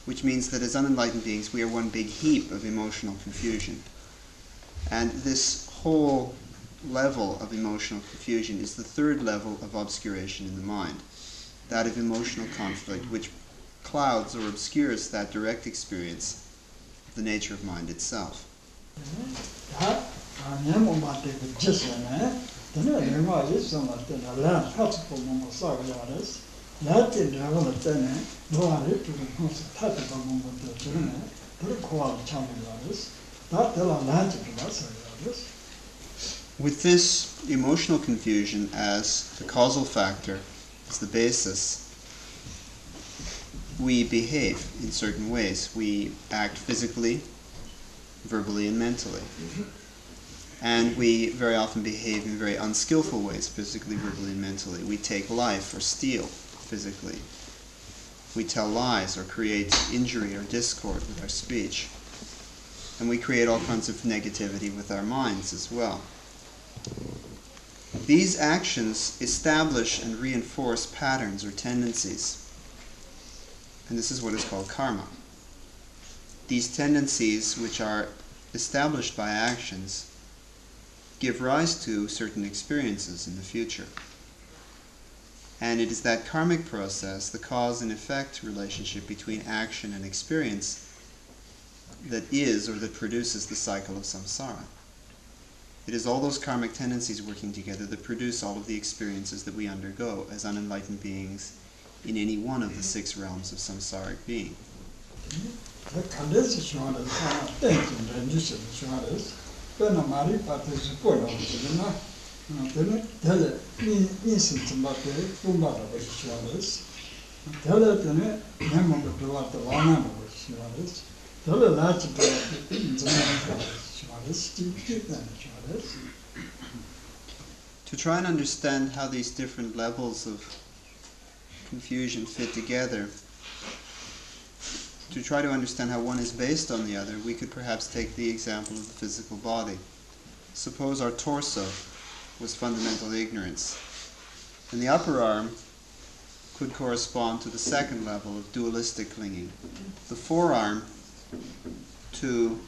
which means that as unenlightened beings we are one big heap of emotional confusion. And this whole level of emotional confusion is the 3rd level of obscuration in the mind, that of emotional conflict, which clouds or obscures that direct experience of the nature of mind itself. With this emotional confusion as the causal factor, as the basis, we behave in certain ways. We act physically, verbally, and mentally. And we very often behave in very unskillful ways, physically, verbally, and mentally. We take life or steal physically. We tell lies or create injury or discord with our speech. And we create all kinds of negativity with our minds as well. These actions establish and reinforce patterns or tendencies. And this is what is called karma. These tendencies, which are established by actions, give rise to certain experiences in the future. And it is that karmic process, the cause and effect relationship between action and experience, that is or that produces the cycle of samsara. It is all those karmic tendencies working together that produce all of the experiences that we undergo as unenlightened beings in any one of the 6 realms of samsaric being. To try and understand how these different levels of confusion fit together, to try to understand how one is based on the other, we could perhaps take the example of the physical body. Suppose our torso was fundamental ignorance, and the upper arm could correspond to the 2nd level of dualistic clinging, the forearm to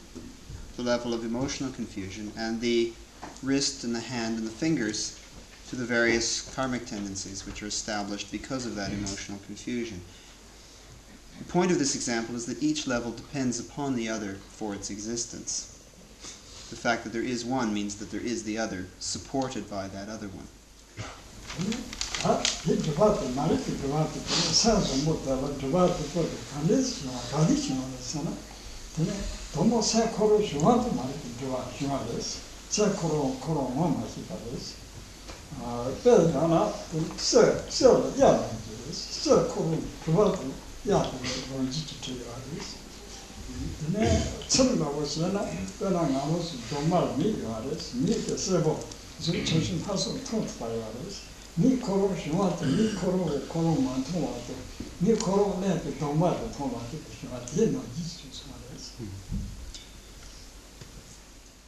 the level of emotional confusion, and the wrist and the hand and the fingers to the various karmic tendencies which are established because of that emotional confusion. The point of this example is that each level depends upon the other for its existence. The fact that there is one means that there is the other, supported by that other one.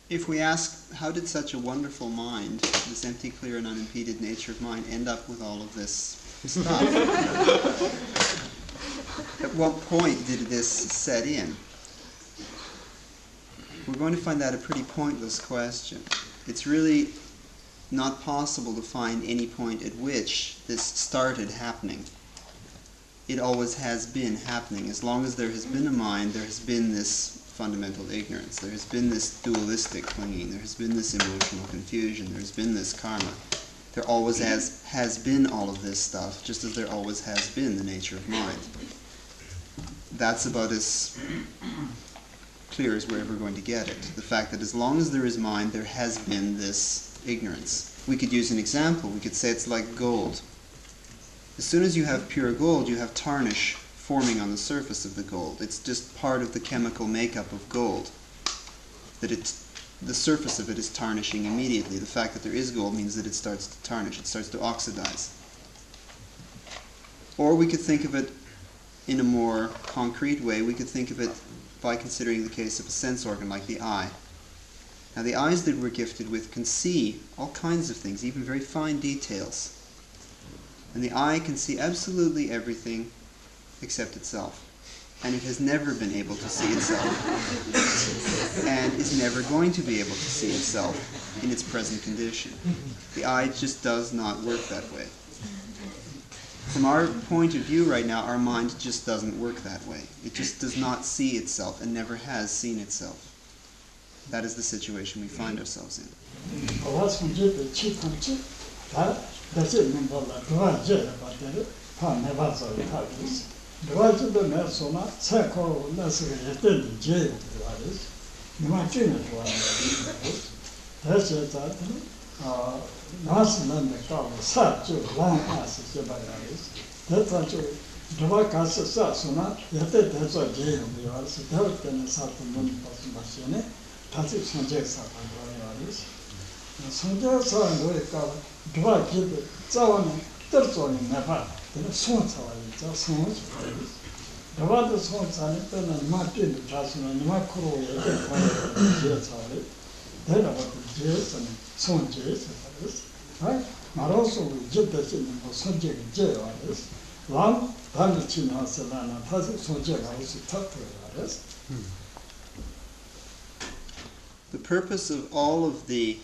If we ask, how did such a wonderful mind, this empty, clear, and unimpeded nature of mind, end up with all of this stuff? At what point did this set in? We're going to find that a pretty pointless question. It's really not possible to find any point at which this started happening. It always has been happening. As long as there has been a mind, there has been this fundamental ignorance. There has been this dualistic clinging. There has been this emotional confusion. There has been this karma. There always has been all of this stuff, just as there always has been the nature of mind. That's about as clear as we're ever going to get it. The fact that as long as there is mind, there has been this ignorance. We could use an example. We could say it's like gold. As soon as you have pure gold, you have tarnish forming on the surface of the gold. It's just part of the chemical makeup of gold. That the surface of it is tarnishing immediately. The fact that there is gold means that it starts to tarnish, it starts to oxidize. Or we could think of it in a more concrete way. We could think of it by considering the case of a sense organ like the eye. Now the eyes that we're gifted with can see all kinds of things, even very fine details. And the eye can see absolutely everything except itself. And it has never been able to see itself. And is never going to be able to see itself in its present condition. The eye just does not work that way. From our point of view right now, our mind just doesn't work that way. It just does not see itself and never has seen itself. That is the situation we find ourselves in. The purpose of all of the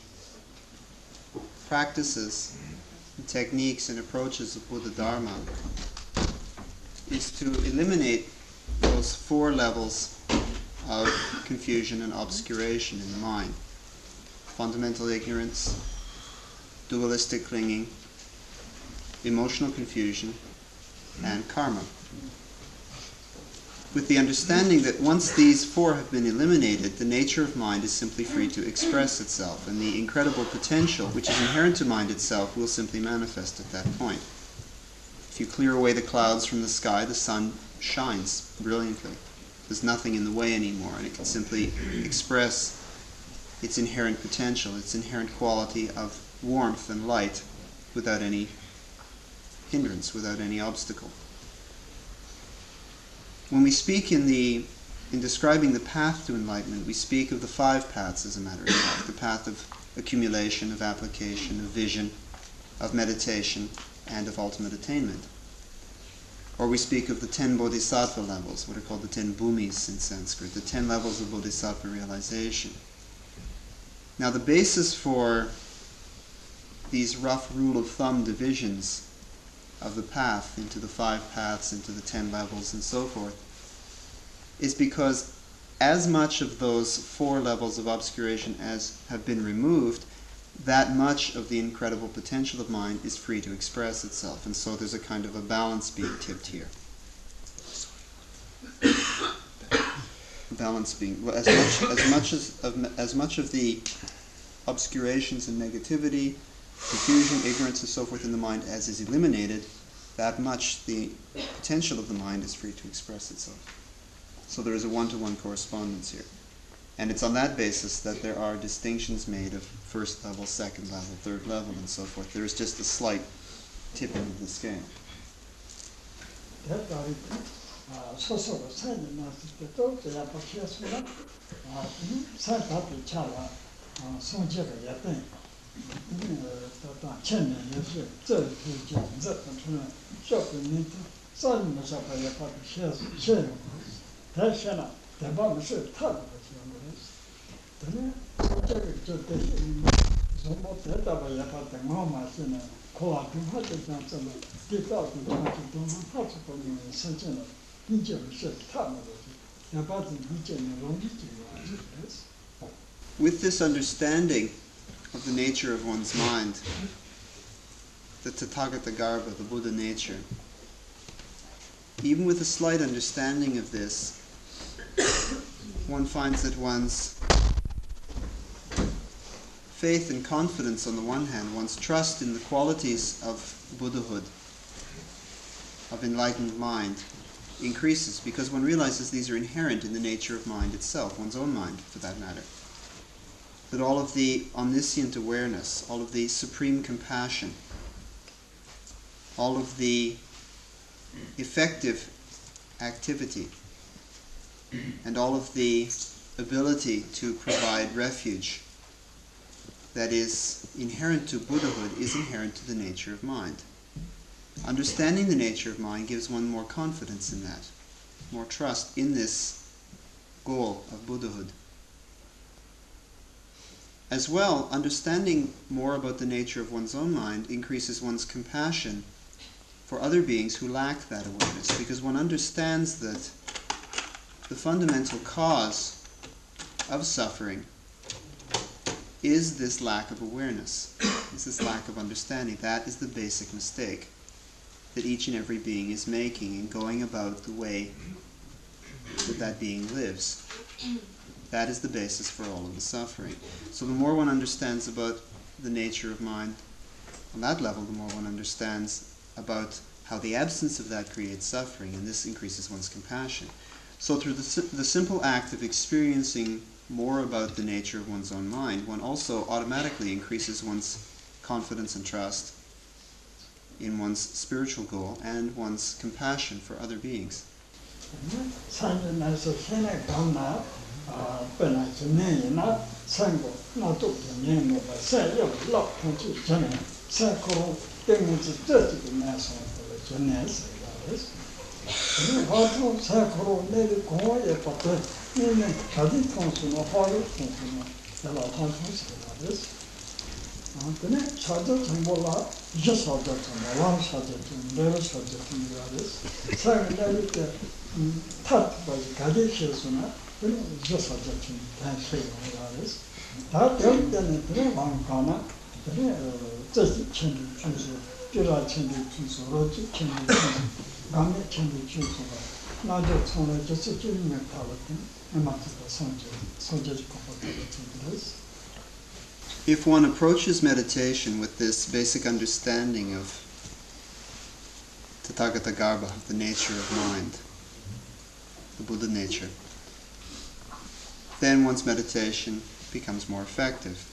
practices, and techniques, and approaches of Buddha Dharma is to eliminate those four levels of confusion and obscuration in the mind. Fundamental ignorance, dualistic clinging, emotional confusion, and karma. With the understanding that once these four have been eliminated, the nature of mind is simply free to express itself, and the incredible potential which is inherent to mind itself will simply manifest at that point. If you clear away the clouds from the sky, the sun shines brilliantly. There's nothing in the way anymore, and it can simply express its inherent potential, its inherent quality of warmth and light without any hindrance, without any obstacle. When we speak in describing the path to enlightenment, we speak of the five paths, as a matter of fact. The path of accumulation, of application, of vision, of meditation, and of ultimate attainment. Or we speak of the 10 bodhisattva levels, what are called the 10 bhumis in Sanskrit, the 10 levels of bodhisattva realization. Now the basis for these rough rule of thumb divisions of the path into the 5 paths, into the 10 levels, and so forth, is because as much of those 4 levels of obscuration as have been removed, that much of the incredible potential of mind is free to express itself. And so there's a kind of a balance being tipped here. Balance being, well, as much of the obscurations and negativity, confusion, ignorance, and so forth in the mind as is eliminated, that much the potential of the mind is free to express itself. So there is a one-to-one correspondence here. And it's on that basis that there are distinctions made of first level, second level, third level, and so forth. There is just a slight tipping of the scale. With this understanding of the nature of one's mind, the Tathagata Garbha, the Buddha nature, even with a slight understanding of this, one finds that one's faith and confidence on the one hand, one's trust in the qualities of Buddhahood, of enlightened mind, increases because one realizes these are inherent in the nature of mind itself, one's own mind for that matter. That all of the omniscient awareness, all of the supreme compassion, all of the effective activity, and all of the ability to provide refuge that is inherent to Buddhahood is inherent to the nature of mind. Understanding the nature of mind gives one more confidence in that, more trust in this goal of Buddhahood. As well, understanding more about the nature of one's own mind increases one's compassion for other beings who lack that awareness, because one understands that the fundamental cause of suffering is this lack of awareness, is this lack of understanding. That is the basic mistake that each and every being is making in going about the way that that being lives. That is the basis for all of the suffering. So the more one understands about the nature of mind on that level, the more one understands about how the absence of that creates suffering, and this increases one's compassion. So through the simple act of experiencing more about the nature of one's own mind, one also automatically increases one's confidence and trust in one's spiritual goal and one's compassion for other beings. If one approaches meditation with this basic understanding of Tathagata Garbha, of the nature of mind, the Buddha nature, then one's meditation becomes more effective.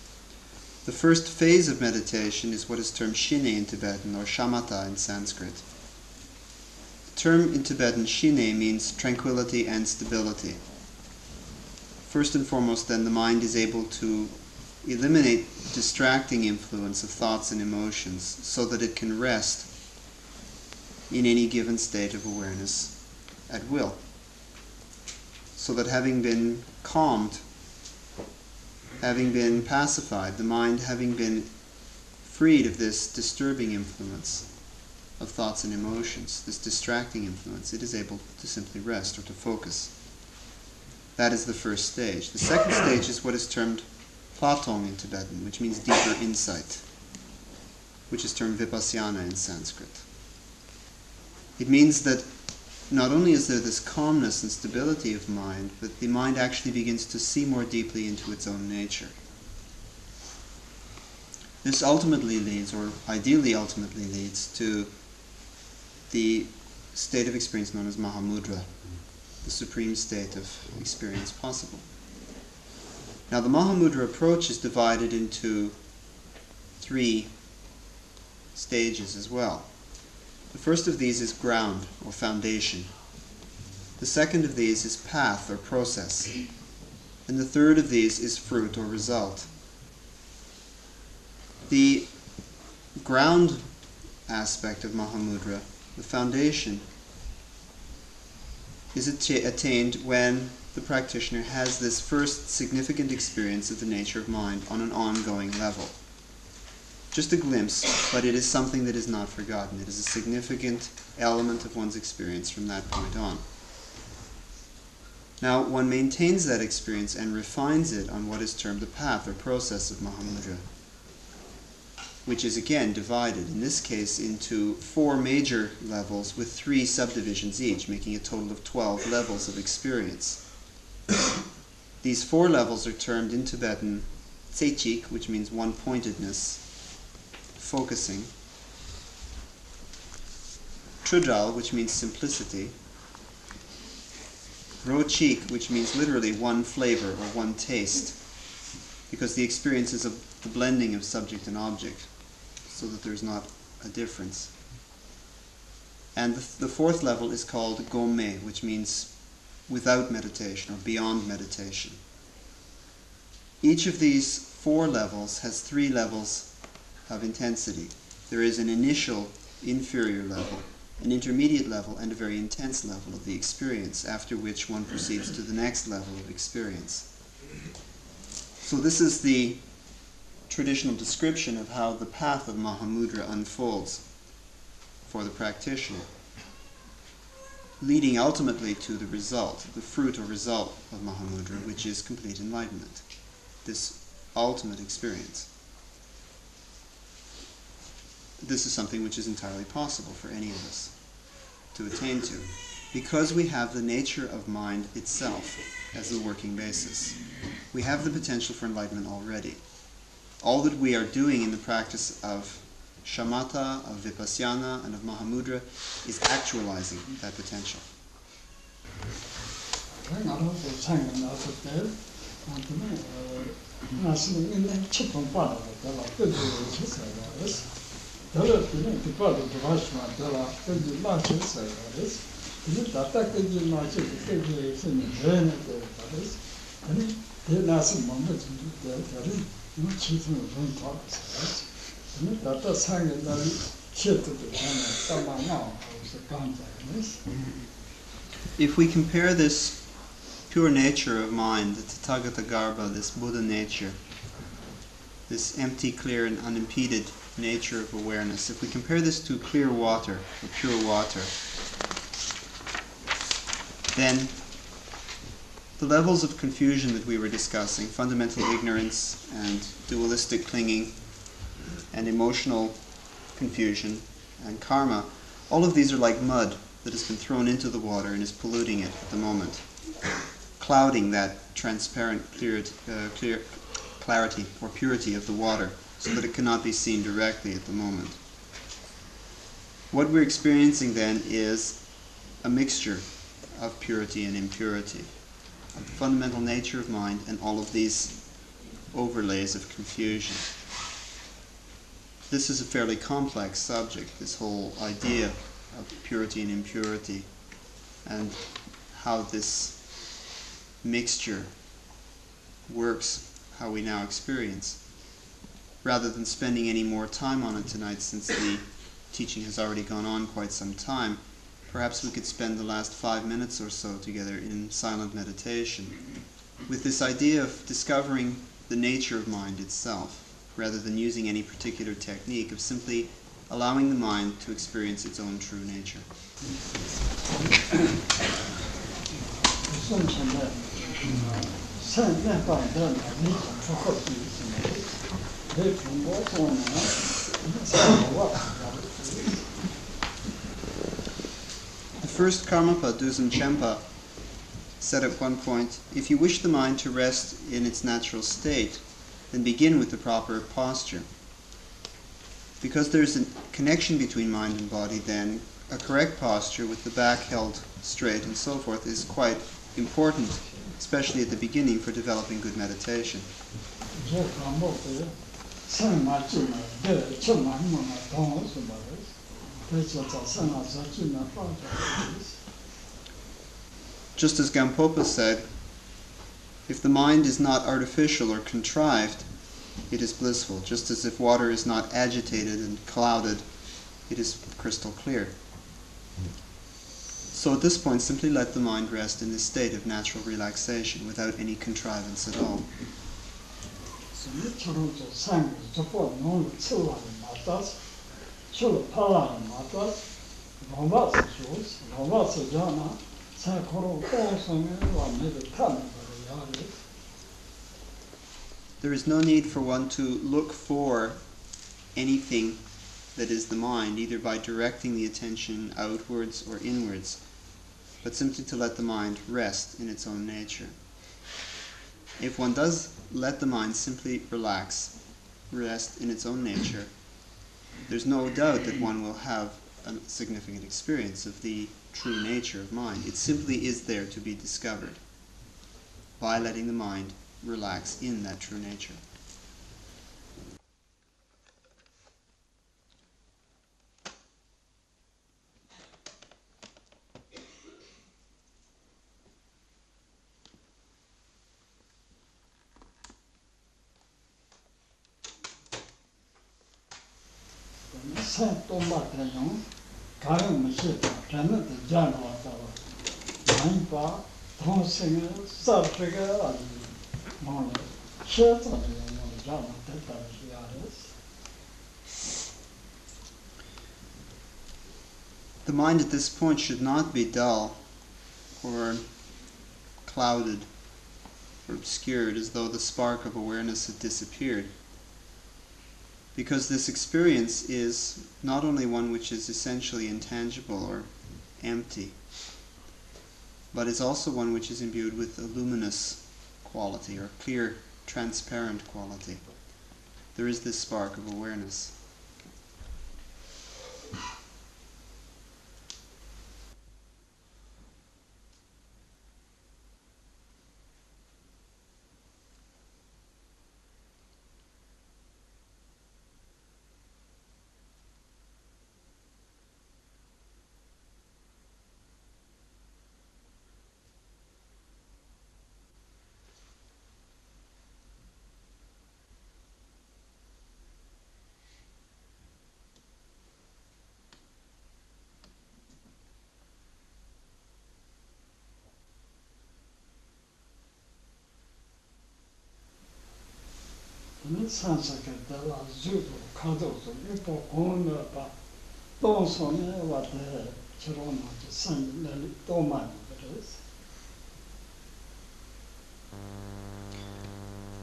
The first phase of meditation is what is termed shine in Tibetan, or shamatha in Sanskrit. The term in Tibetan, shine, means tranquility and stability. First and foremost, then, the mind is able to eliminate distracting influence of thoughts and emotions so that it can rest in any given state of awareness at will. So that having been calmed, having been pacified, the mind having been freed of this disturbing influence of thoughts and emotions, this distracting influence, it is able to simply rest or to focus. That is the first stage. The second stage is what is termed Platong in Tibetan, which means deeper insight, which is termed Vipassana in Sanskrit. It means that not only is there this calmness and stability of mind, but the mind actually begins to see more deeply into its own nature. This ultimately leads, or ideally ultimately leads, to the state of experience known as Mahamudra, the supreme state of experience possible. Now, the Mahamudra approach is divided into 3 stages as well. The first of these is ground, or foundation. The second of these is path, or process. And the third of these is fruit, or result. The ground aspect of Mahamudra, the foundation, is attained when the practitioner has this first significant experience of the nature of mind on an ongoing level. Just a glimpse, but it is something that is not forgotten. It is a significant element of one's experience from that point on. Now, one maintains that experience and refines it on what is termed the path or process of Mahamudra, which is again divided, in this case, into 4 major levels with 3 subdivisions each, making a total of 12 levels of experience. These 4 levels are termed in Tibetan Tsechik, which means one-pointedness, focusing; Trudal, which means simplicity; Rochik, which means literally one flavor or one taste, because the experience is the blending of subject and object, so that there's not a difference. And the 4th level is called Gome, which means without meditation or beyond meditation. Each of these 4 levels has 3 levels of intensity. There is an initial inferior level, an intermediate level, and a very intense level of the experience, after which one proceeds to the next level of experience. So this is the traditional description of how the path of Mahamudra unfolds for the practitioner, leading ultimately to the result, the fruit or result of Mahamudra, which is complete enlightenment, this ultimate experience. This is something which is entirely possible for any of us to attain to, because we have the nature of mind itself as the working basis. We have the potential for enlightenment already. All that we are doing in the practice of shamatha, of vipassana, and of Mahamudra is actualizing that potential. If we compare this pure nature of mind, the Tathagata Garbha, this Buddha nature, this empty, clear, and unimpeded nature of awareness, if we compare this to clear water, or pure water, then the levels of confusion that we were discussing, fundamental ignorance and dualistic clinging and emotional confusion and karma, all of these are like mud that has been thrown into the water and is polluting it at the moment, clouding that transparent clarity or purity of the water so that it cannot be seen directly at the moment. What we're experiencing then is a mixture of purity and impurity, of the fundamental nature of mind and all of these overlays of confusion. This is a fairly complex subject, this whole idea of purity and impurity, and how this mixture works, how we now experience. Rather than spending any more time on it tonight, since the teaching has already gone on quite some time, perhaps we could spend the last 5 minutes or so together in silent meditation with this idea of discovering the nature of mind itself, rather than using any particular technique, of simply allowing the mind to experience its own true nature. The first Karmapa, Duzum Chempa, said at one point, if you wish the mind to rest in its natural state, then begin with the proper posture. Because there's a connection between mind and body, then a correct posture with the back held straight and so forth is quite important, especially at the beginning for developing good meditation. Just as Gampopa said, if the mind is not artificial or contrived, it is blissful. Just as if water is not agitated and clouded, it is crystal clear. So at this point, simply let the mind rest in this state of natural relaxation without any contrivance at all. There is no need for one to look for anything that is the mind, either by directing the attention outwards or inwards, but simply to let the mind rest in its own nature. If one does let the mind simply rest in its own nature, there's no doubt that one will have a significant experience of the true nature of mind. It simply is there to be discovered by letting the mind relax in that true nature. The mind at this point should not be dull or clouded or obscured as though the spark of awareness had disappeared. Because this experience is not only one which is essentially intangible or empty, but is also one which is imbued with a luminous quality or clear, transparent quality. There is this spark of awareness.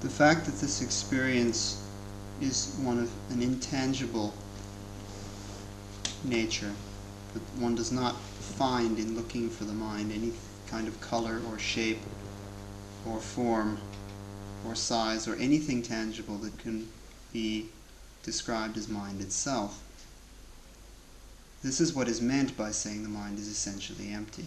The fact that this experience is one of an intangible nature, that one does not find in looking for the mind any kind of color or shape or form or size or anything tangible that can be described as mind itself. This is what is meant by saying the mind is essentially empty.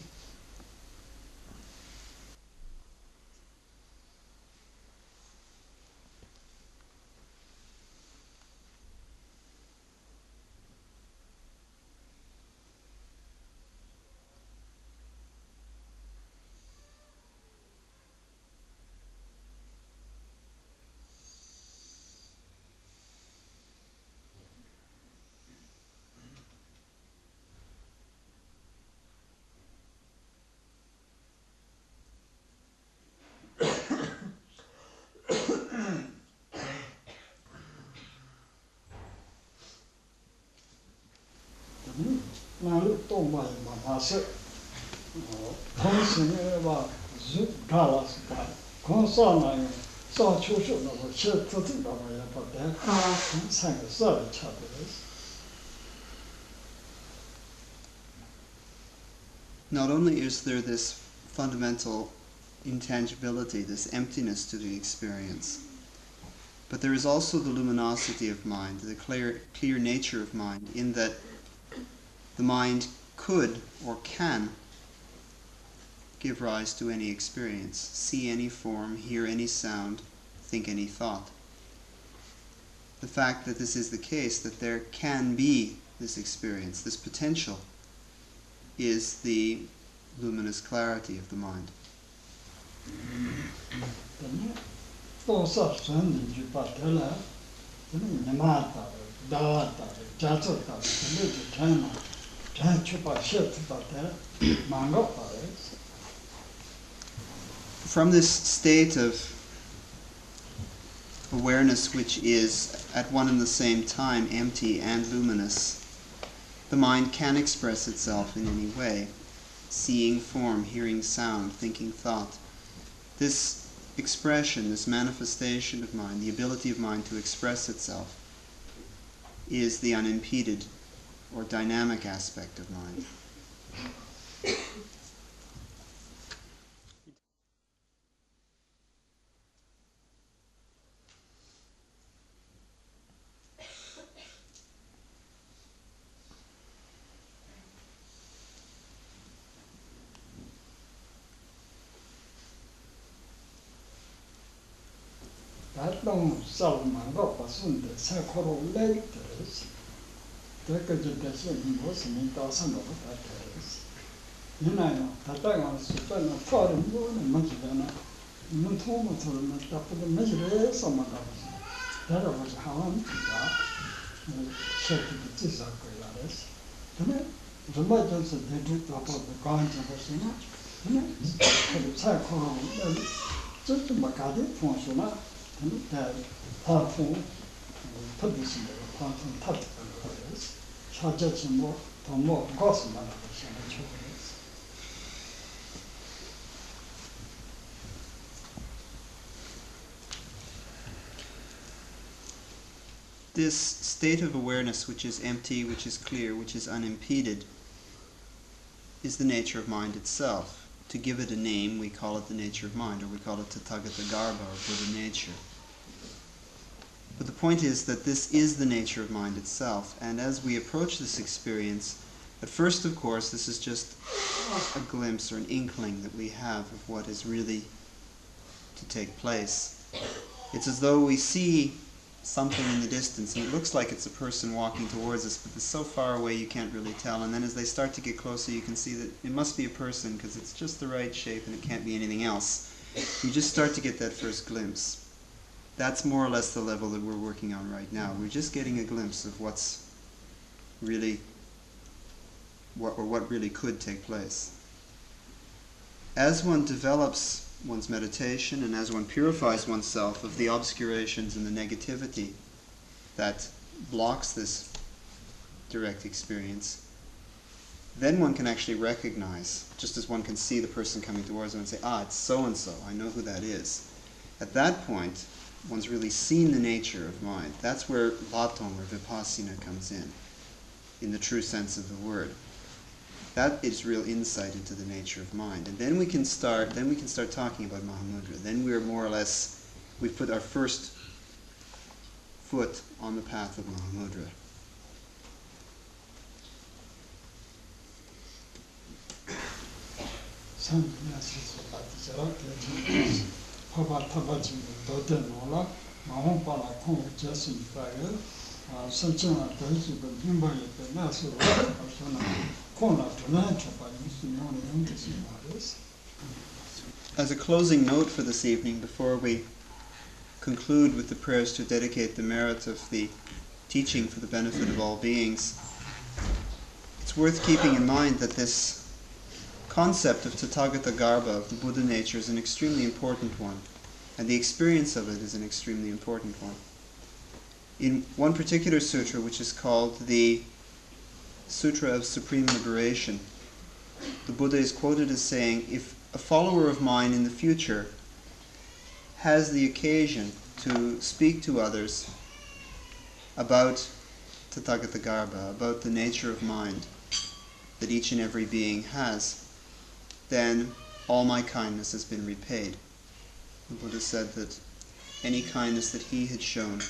Not only is there this fundamental intangibility, this emptiness to the experience, but there is also the luminosity of mind, the clear nature of mind, in that the mind could or can give rise to any experience, see any form, hear any sound, think any thought. The fact that this is the case, that there can be this experience, this potential, is the luminous clarity of the mind. From this state of awareness which is at one and the same time empty and luminous, the mind can express itself in any way, seeing form, hearing sound, thinking thought. This expression, this manifestation of mind, the ability of mind to express itself, is the unimpeded or dynamic aspect of mind. This state of awareness which is empty, which is clear, which is unimpeded, is the nature of mind itself. To give it a name, we call it the nature of mind, or we call it Tathagata Garbha, or Buddha nature. But the point is that this is the nature of mind itself, and as we approach this experience, at first, of course, this is just a glimpse or an inkling that we have of what is really to take place. It's as though we see something in the distance, and it looks like it's a person walking towards us, but it's so far away you can't really tell. And then as they start to get closer, you can see that it must be a person because it's just the right shape and it can't be anything else. You just start to get that first glimpse. That's more or less the level that we're working on right now. We're just getting a glimpse of what's really, what really could take place. As one develops one's meditation, and as one purifies oneself of the obscurations and the negativity that blocks this direct experience, then one can actually recognize, just as one can see the person coming towards one and say, it's so-and-so, I know who that is. At that point, one's really seen the nature of mind. That's where latong or vipassana comes in the true sense of the word. That is real insight into the nature of mind. And then we can start talking about Mahamudra. Then we're more or less, we've put our first foot on the path of Mahamudra. As a closing note for this evening, before we conclude with the prayers to dedicate the merit of the teaching for the benefit of all beings, it's worth keeping in mind that this concept of Tathagata Garbha, of the Buddha nature, is an extremely important one, and the experience of it is an extremely important one. In one particular sutra, which is called the Sutra of Supreme Liberation, the Buddha is quoted as saying, if a follower of mine in the future has the occasion to speak to others about Tathagatagarbha, about the nature of mind that each and every being has, then all my kindness has been repaid. The Buddha said that any kindness that he had shown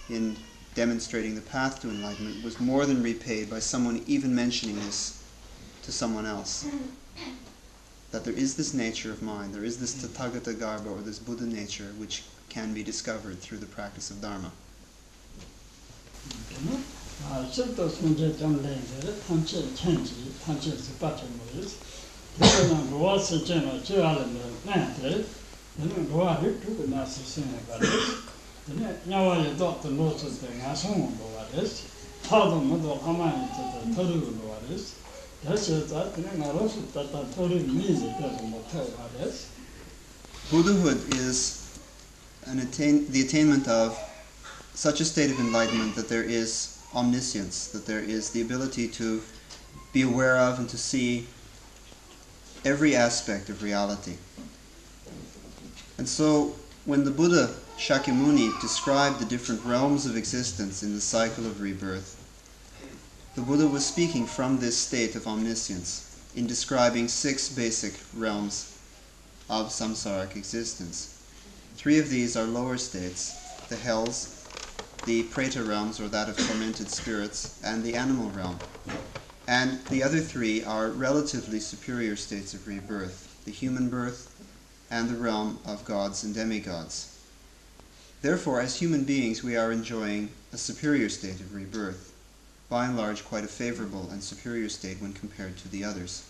in demonstrating the path to enlightenment was more than repaid by someone even mentioning this to someone else. That there is this nature of mind, there is this Tathagatagarbha, or this Buddha nature, which can be discovered through the practice of Dharma. Buddhahood is the attainment of such a state of enlightenment that there is omniscience, that there is the ability to be aware of and to see every aspect of reality. And so when the Buddha Shakyamuni described the different realms of existence in the cycle of rebirth, the Buddha was speaking from this state of omniscience in describing 6 basic realms of samsaric existence. 3 of these are lower states: the hells, the preta realms, or that of tormented spirits, and the animal realm. And the other 3 are relatively superior states of rebirth: the human birth and the realm of gods and demigods. Therefore, as human beings, we are enjoying a superior state of rebirth, by and large quite a favorable and superior state when compared to the others.